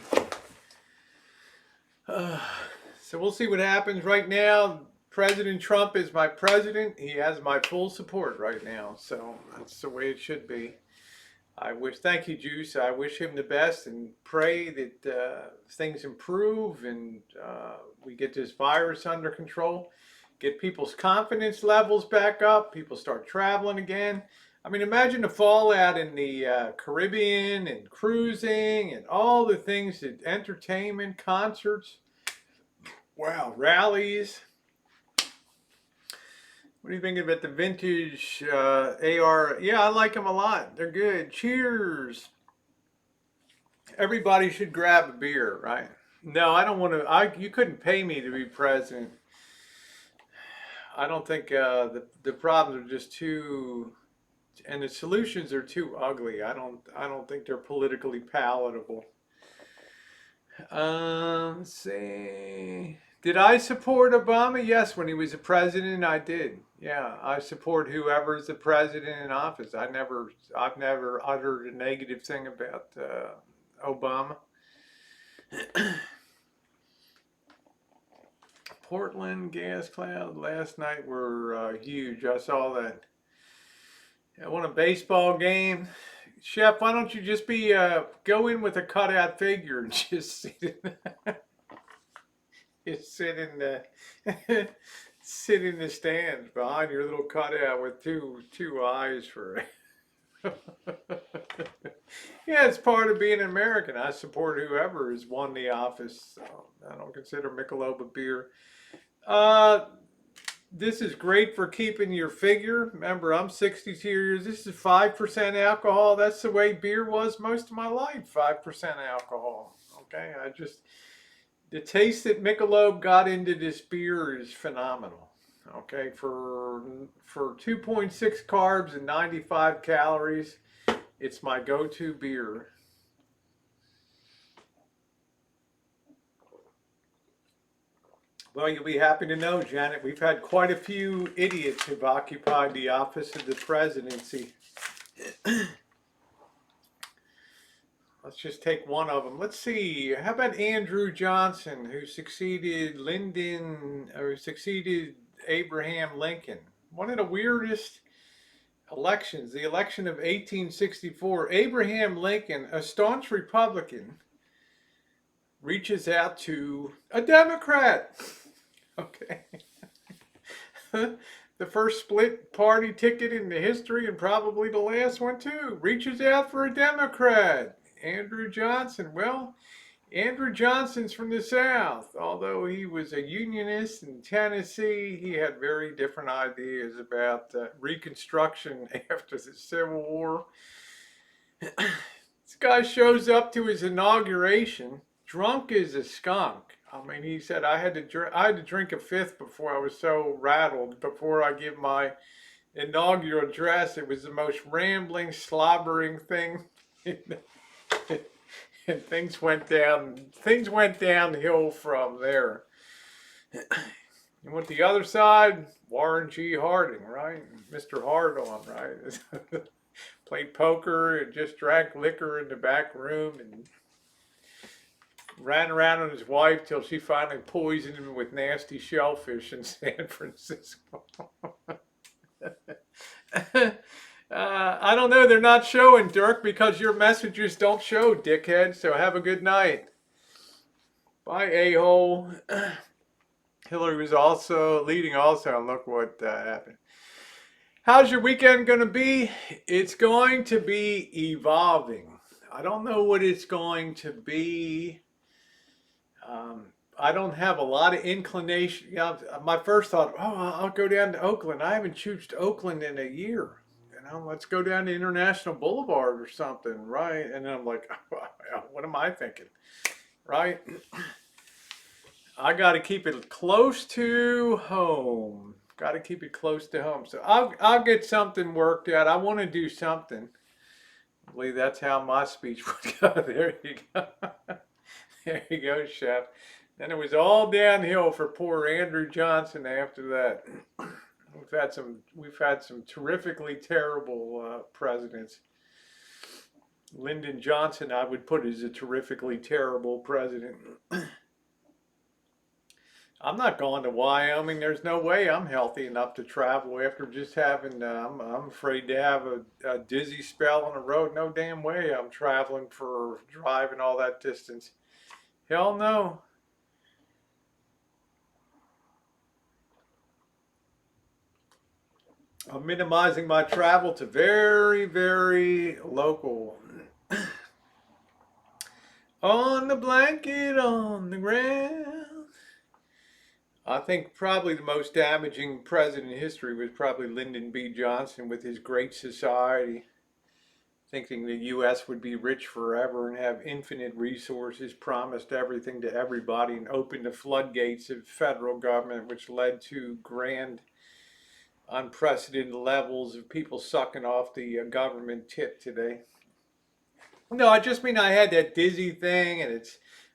So we'll see what happens right now. President Trump is my president. He has my full support right now. So that's the way it should be. Thank you, Juice. I wish him the best and pray that things improve and we get this virus under control, get people's confidence levels back up, people start traveling again. I mean, imagine the fallout in the Caribbean and cruising and all the things that entertainment, concerts, wow, rallies. What are you thinking about the vintage AR? Yeah, I like them a lot. They're good. Cheers. Everybody should grab a beer, right? No, I don't want to. You couldn't pay me to be president. I don't think the problems are just too, and the solutions are too ugly. I don't think they're politically palatable. Let's see. Did I support Obama? Yes, when he was a president, I did. Yeah, I support whoever's the president in office. I've never uttered a negative thing about Obama. Portland gas cloud last night were huge. I saw that. I won a baseball game. Chef, why don't you just go in with a cutout figure and just sit in the sit in the stands behind your little cutout with two eyes for it. Yeah, it's part of being an American. I support whoever has won the office. So I don't consider Michelob a beer. This is great for keeping your figure. Remember, I'm 62 years. This is 5% alcohol. That's the way beer was most of my life. 5% alcohol. Okay, the taste that Michelob got into this beer is phenomenal. Okay, for 2.6 carbs and 95 calories, it's my go-to beer. Well, you'll be happy to know, Janet, we've had quite a few idiots who've occupied the office of the presidency. Let's just take one of them. Let's see. How about Andrew Johnson, who succeeded Abraham Lincoln? One of the weirdest elections, the election of 1864. Abraham Lincoln, a staunch Republican, reaches out to a Democrat. Okay. The first split party ticket in the history and probably the last one too. Reaches out for a Democrat. Andrew Johnson. Well, Andrew Johnson's from the South. Although he was a Unionist in Tennessee, he had very different ideas about Reconstruction after the Civil War. This guy shows up to his inauguration drunk as a skunk. I mean, he said I had to drink a fifth before I was so rattled. Before I give my inaugural address, it was the most rambling, slobbering thing. And things went downhill from there. You went the other side, Warren G. Harding, right? Mr. Hard-On, right? Played poker and just drank liquor in the back room and ran around on his wife till she finally poisoned him with nasty shellfish in San Francisco. I don't know. They're not showing, Dirk, because your messages don't show, dickhead. So have a good night. Bye, a-hole. Hillary was also leading also, and look what happened. How's your weekend going to be? It's going to be evolving. I don't know what it's going to be. Um, I don't have a lot of inclination. My first thought, oh, I'll go down to Oakland. I haven't choosed Oakland in a year. Let's go down to International Boulevard or something, right? And then I'm like, what am I thinking, right? I got to keep it close to home. Got to keep it close to home. So I'll get something worked out. I want to do something. I believe that's how my speech would go. There you go. There you go, Chef. Then it was all downhill for poor Andrew Johnson after that. We've had some terrifically terrible presidents. Lyndon Johnson, I would put as a terrifically terrible president. I'm not going to Wyoming. There's no way I'm healthy enough to travel after just having. I'm afraid to have a dizzy spell on the road. No damn way I'm traveling for driving all that distance. Hell no. I'm minimizing my travel to very, very local. On the blanket on the ground. I think probably the most damaging president in history was probably Lyndon B. Johnson with his Great Society, thinking the U.S. would be rich forever and have infinite resources, promised everything to everybody, and opened the floodgates of federal government, which led to grand, unprecedented levels of people sucking off the government tip today. No, I just mean I had that dizzy thing, and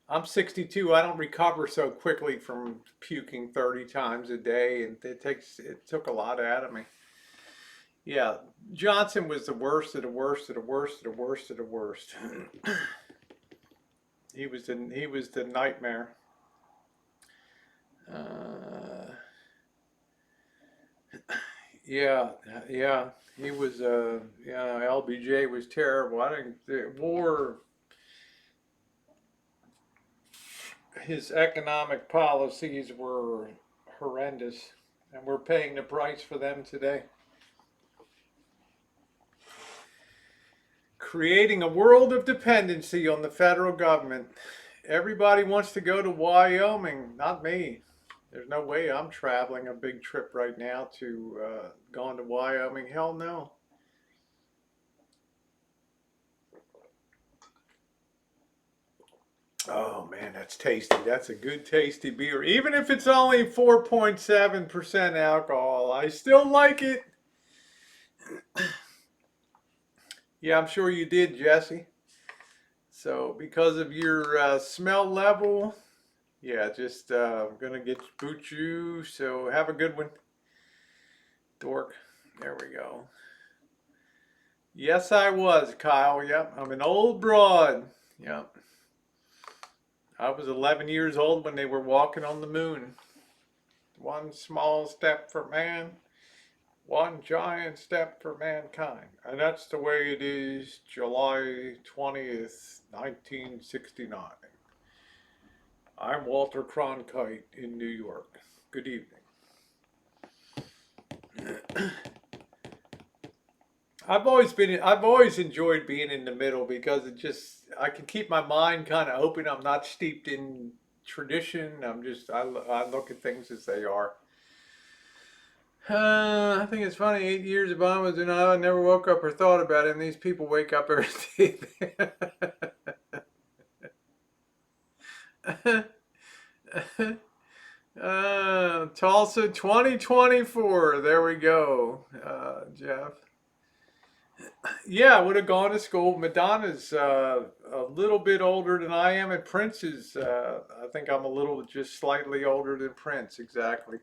I'm 62. I don't recover so quickly from puking 30 times a day, and it took a lot out of me. Yeah, Johnson was the worst of the worst of the worst of the worst of the worst. He was the nightmare. Uh, yeah, yeah, he was. Yeah, LBJ was terrible. I think the war, his economic policies were horrendous, and we're paying the price for them today. Creating a world of dependency on the federal government. Everybody wants to go to Wyoming, not me. There's no way I'm traveling a big trip right now to going to Wyoming. Hell no. Oh man, that's tasty. That's a good tasty beer. Even if it's only 4.7% alcohol, I still like it. Yeah, I'm sure you did, Jesse. So because of your smell level, yeah, just I'm gonna get boot you. So have a good one, dork. There we go. Yes, I was, Kyle. Yep, I'm an old broad. Yep. I was 11 years old when they were walking on the moon. One small step for man, one giant step for mankind. And that's the way it is July 20th, 1969. I'm Walter Cronkite in New York. Good evening. I've always enjoyed being in the middle because I can keep my mind kind of open. I'm not steeped in tradition. I look at things as they are. I think it's funny. 8 years Obama was in, I never woke up or thought about it. And these people wake up every day. Tulsa 2024. There we go, Jeff. Yeah, I would have gone to school. Madonna's a little bit older than I am, and Prince is, I think I'm a little just slightly older than Prince, exactly.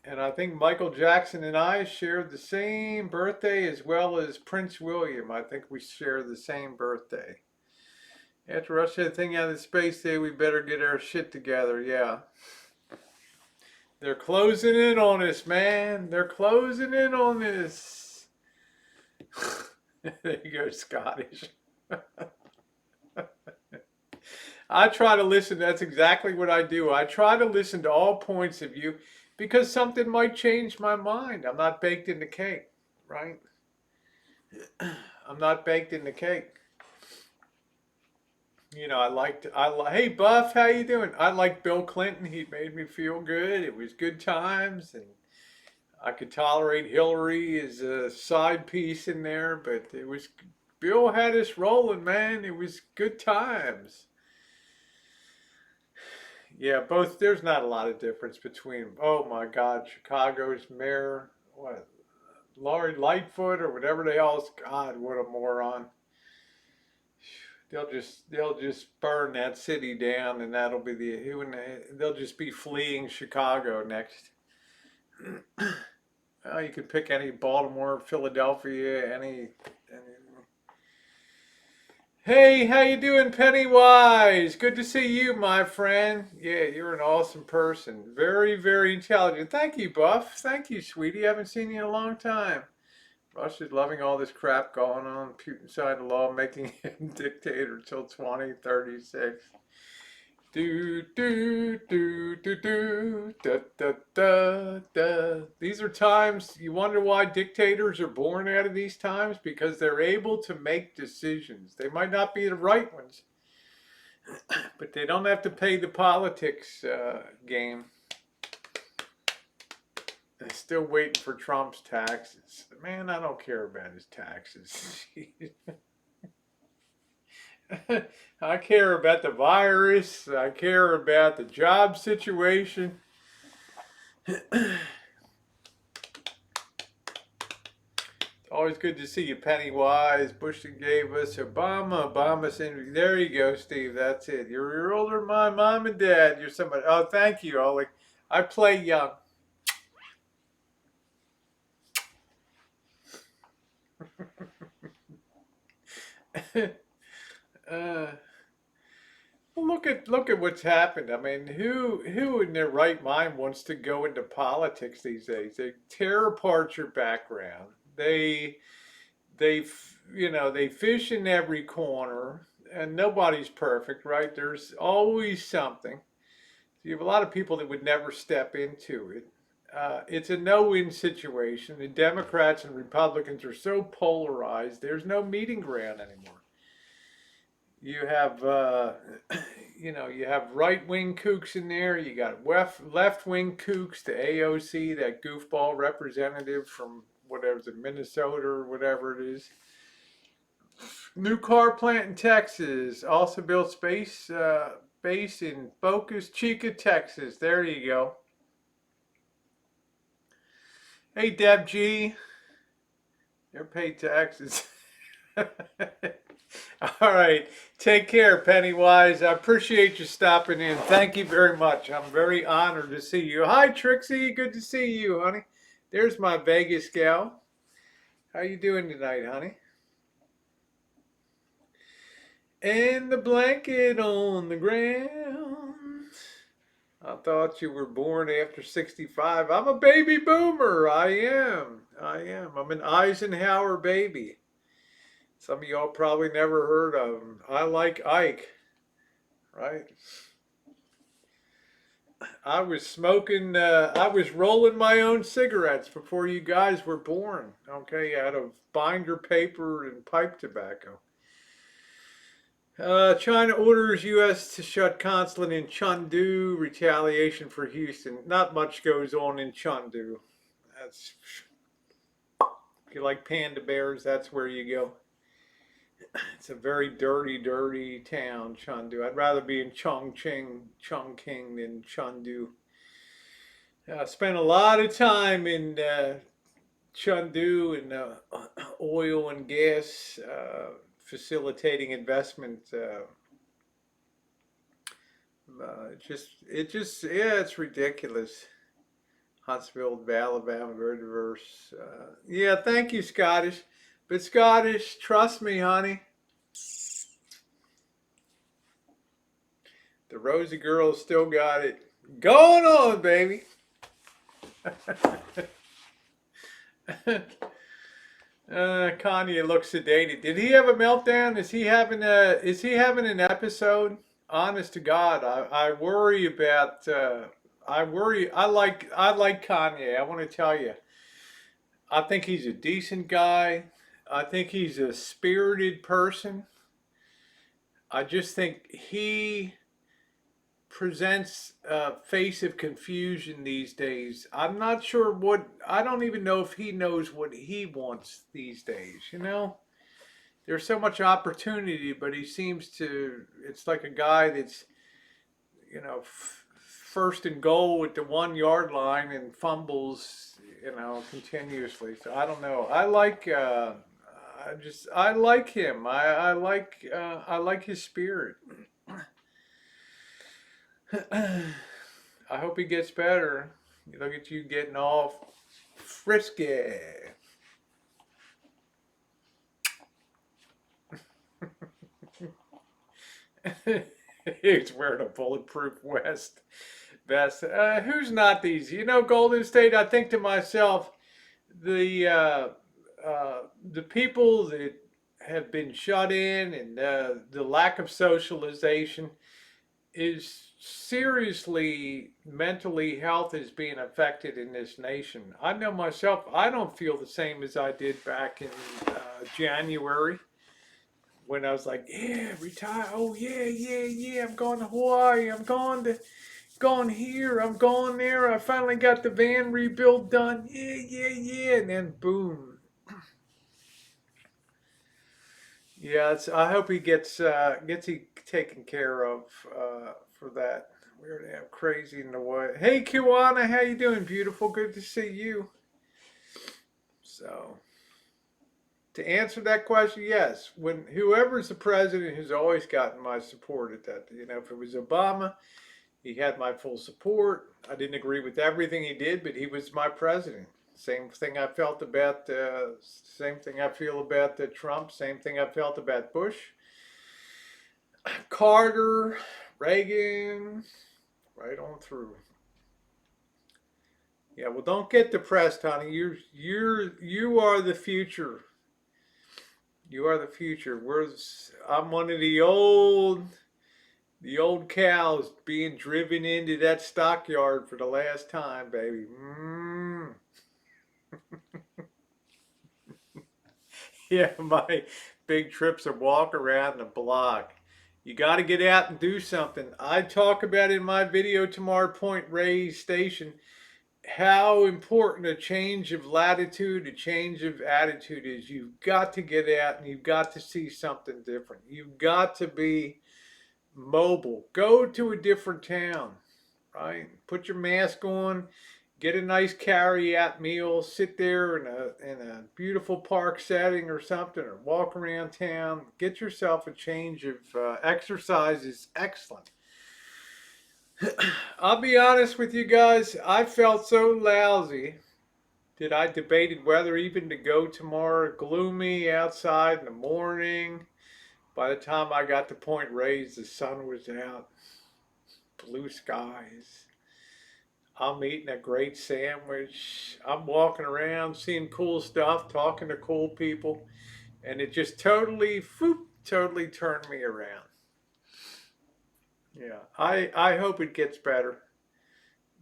And I think Michael Jackson and I shared the same birthday as well as Prince William. I think we share the same birthday. After Russia had a thing out of space day, we better get our shit together. Yeah. They're closing in on us, man. They're closing in on this. There you go, Scottish. I try to listen. That's exactly what I do. I try to listen to all points of view because something might change my mind. I'm not baked in the cake, right? I'm not baked in the cake. You know, hey Buff, how you doing? I like Bill Clinton. He made me feel good. It was good times, and I could tolerate Hillary as a side piece in there, but it was Bill had us rolling, man. It was good times. Yeah, both. There's not a lot of difference between. Oh my God, Chicago's mayor, what, Lori Lightfoot or whatever they all. God, what a moron. They'll just burn that city down, and that'll be they'll just be fleeing Chicago next. Well, you could pick any Baltimore, Philadelphia, any. Hey, how you doing, Pennywise? Good to see you, my friend. Yeah, you're an awesome person. Very, very intelligent. Thank you, Buff. Thank you, sweetie. I haven't seen you in a long time. Russia's loving all this crap going on. Putin signed a law making him dictator till 2036. Do do do do do da da da da. These are times you wonder why dictators are born out of these times, because they're able to make decisions. They might not be the right ones, but they don't have to pay the politics game. They're still waiting for Trump's taxes. Man, I don't care about his taxes. I care about the virus. I care about the job situation. Always good to see you, Pennywise. Bush gave us Obama. Obama sent. There you go, Steve. That's it. You're older than my mom and dad. You're somebody. Oh, thank you, Ollie. I play young. uh, well, look at what's happened. I mean, who in their right mind wants to go into politics these days? They tear apart your background. They fish in every corner, and nobody's perfect, right? There's always something. You have a lot of people that would never step into it. It's a no-win situation. The Democrats and Republicans are so polarized. There's no meeting ground anymore. You have, you have right-wing kooks in there. You got left-wing kooks, the AOC, that goofball representative from whatever, Minnesota or whatever it is. New car plant in Texas. Also built space base in Boca Chica, Texas. There you go. Hey, Deb G. They're paid taxes. All right. Take care, Pennywise. I appreciate you stopping in. Thank you very much. I'm very honored to see you. Hi, Trixie. Good to see you, honey. There's my Vegas gal. How you doing tonight, honey? And the blanket on the ground. I thought you were born after 65. I'm a baby boomer. I am. I'm an Eisenhower baby. Some of y'all probably never heard of him. I like Ike, right? I was rolling my own cigarettes before you guys were born, okay, out of binder paper and pipe tobacco. China orders U.S. to shut consulate in Chengdu, retaliation for Houston. Not much goes on in Chengdu. That's, if you like panda bears, that's where you go. It's a very dirty, dirty town, Chengdu. I'd rather be in Chongqing than Chengdu. I spent a lot of time in Chengdu in oil and gas, facilitating investment. Yeah, it's ridiculous. Huntsville, Alabama, very diverse. Yeah, thank you, Scottish. But Scottish, trust me, honey. The Rosie girls still got it going on, baby. Kanye looks sedated. Did he have a meltdown? Is he having an episode? honest to God, I worry about. I worry. I like Kanye. I want to tell you. I think he's a decent guy. I think he's a spirited person. I just think he presents a face of confusion these days. I'm not sure what, I don't even know if he knows what he wants these days, you know? There's so much opportunity, but he seems to, it's like a guy that's, first and goal at the 1 yard line and fumbles, continuously. So I don't know. I like him. I like his spirit. I hope he gets better. Look at you getting all frisky. He's wearing a bulletproof vest. Who's not these? Golden State. I think to myself, the uh, the people that have been shut in and the lack of socialization is seriously mentally health is being affected in this nation. I know myself, I don't feel the same as I did back in January when I was like, yeah, retire. Oh yeah, yeah, yeah. I'm going to Hawaii. Going here. I'm going there. I finally got the van rebuild done. Yeah, yeah, yeah. And then boom. Yeah, I hope he gets he taken care of for that. We're damn crazy in the way. Hey, Kiwana, how you doing, beautiful? Good to see you. So, to answer that question, yes. When whoever's the president has always gotten my support at that. If it was Obama, he had my full support. I didn't agree with everything he did, but he was my president. Same thing I felt about. Same thing I feel about Trump. Same thing I felt about Bush, Carter, Reagan, right on through. Yeah, well, don't get depressed, honey. You are the future. You are the future. I'm one of the old cows being driven into that stockyard for the last time, baby. Yeah, my big trips are walk around the block. You got to get out and do something. I talk about in my video tomorrow, Point Reyes Station, how important a change of latitude, a change of attitude is. You've got to get out and you've got to see something different. You've got to be mobile. Go to a different town, right? Put your mask on, get a nice carry-out meal, sit there in a beautiful park setting or something, or walk around town. Get yourself a change of exercise is excellent. I'll be honest with you guys. I felt so lousy that I debated whether even to go tomorrow. Gloomy outside in the morning. By the time I got to Point Reyes, the sun was out. Blue skies. I'm eating a great sandwich. I'm walking around, seeing cool stuff, talking to cool people, and it just totally turned me around. Yeah, I hope it gets better.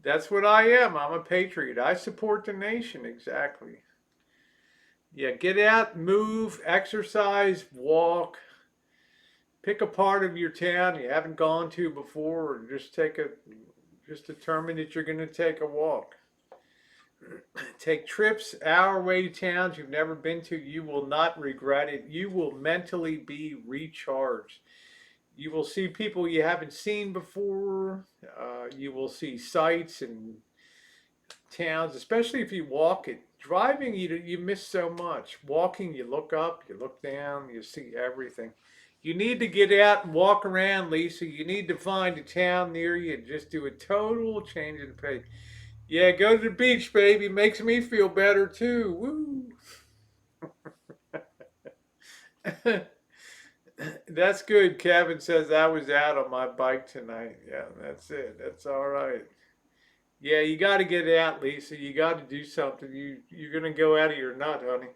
That's what I am. I'm a patriot. I support the nation, exactly. Yeah, get out, move, exercise, walk, pick a part of your town you haven't gone to before, or just determine that you're going to take a walk. Take trips our way to towns you've never been to. You will not regret it. You will mentally be recharged. You will see people you haven't seen before. You will see sights and towns, especially if you walk it. Driving, you miss so much. Walking, you look up, you look down, you see everything. You need to get out and walk around, Lisa. You need to find a town near you and just do a total change of pace. Yeah, go to the beach, baby. Makes me feel better too. Woo. That's good. Kevin says I was out on my bike tonight. Yeah, that's it. That's all right. Yeah, you got to get out, Lisa. You got to do something. You're gonna go out of your nut, honey.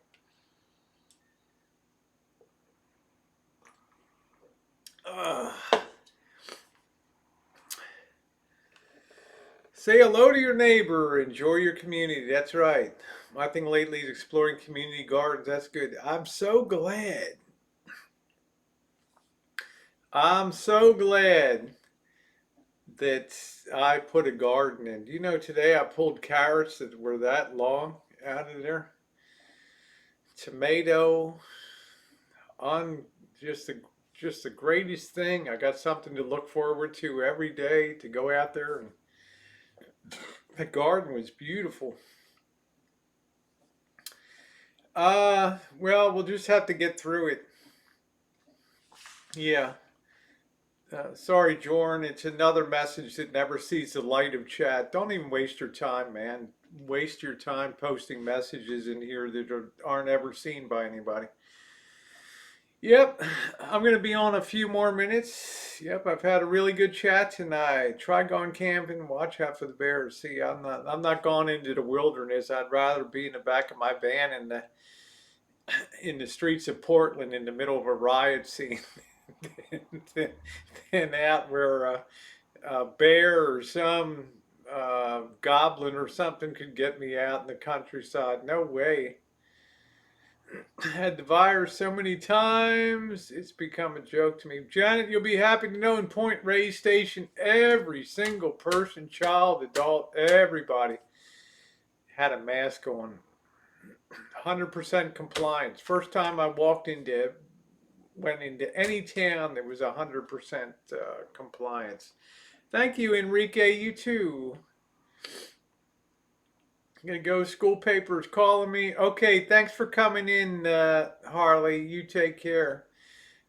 Ugh. Say hello to your neighbor. Enjoy your community. That's right. My thing lately is exploring community gardens. That's good. I'm so glad. I'm so glad that I put a garden in. You know, today I pulled carrots that were that long out of there. Tomato on just the greatest thing. I got something to look forward to every day to go out there, and the garden was beautiful. Well, we'll just have to get through it. Yeah. Sorry, Jorn. It's another message that never sees the light of chat. Don't even waste your time, man. Waste your time posting messages in here that aren't ever seen by anybody. Yep, I'm going to be on a few more minutes. Yep, I've had a really good chat tonight. Try going camping, watch out for the bears. See, I'm not going into the wilderness. I'd rather be in the back of my van in the streets of Portland in the middle of a riot scene than, than out where a bear or some goblin or something could get me out in the countryside. No way. Had the virus so many times, it's become a joke to me. Janet, you'll be happy to know in Point Reyes Station, every single person, child, adult, everybody had a mask on. 100% compliance. First time I went into any town, there was 100% compliance. Thank you, Enrique. You too. I'm gonna go. School papers calling me. Okay, thanks for coming in, Harley. You take care.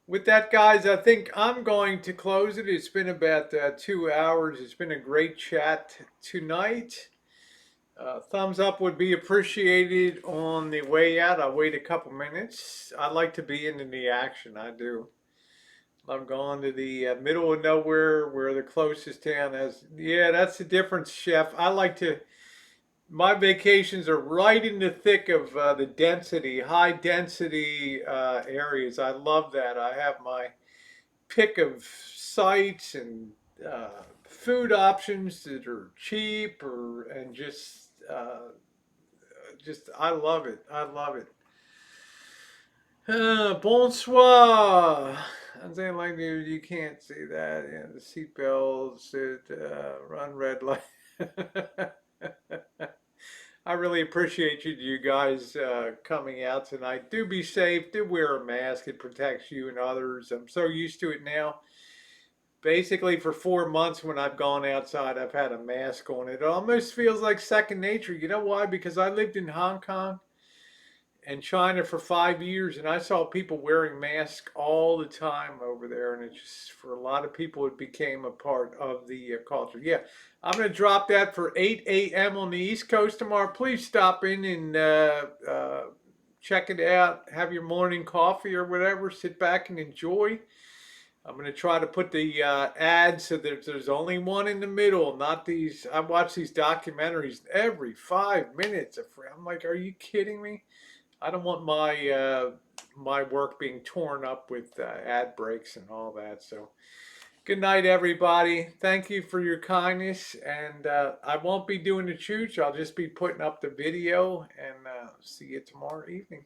With that, guys, I think I'm going to close it. It's been about 2 hours. It's been a great chat tonight. Thumbs up would be appreciated on the way out. I'll wait a couple minutes. I like to be in the action. I do. I'm going to the middle of nowhere where the closest town has. Yeah, that's the difference, Chef. I like to. My vacations are right in the thick of the density, high density areas. I love that. I have my pick of sites and food options that are cheap and just I love it. I love it. Bonsoir. I'm saying like you can't see that. Yeah, the seatbelts, run red light. I really appreciate you guys coming out tonight. Do be safe. Do wear a mask. It protects you and others. I'm so used to it now. Basically, for 4 months when I've gone outside, I've had a mask on. It almost feels like second nature. You know why? Because I lived in Hong Kong and China for 5 years, and I saw people wearing masks all the time over there, and it just for a lot of people it became a part of the culture. Yeah, I'm gonna drop that for 8 a.m. on the East Coast tomorrow. Please stop in and check it out. Have your morning coffee or whatever. Sit back and enjoy. I'm going to try to put the ads so that there's only one in the middle, not these. I watch these documentaries every 5 minutes. I'm like, are you kidding me? I don't want my work being torn up with ad breaks and all that. So, good night, everybody. Thank you for your kindness, and I won't be doing the chooch. I'll just be putting up the video, and see you tomorrow evening.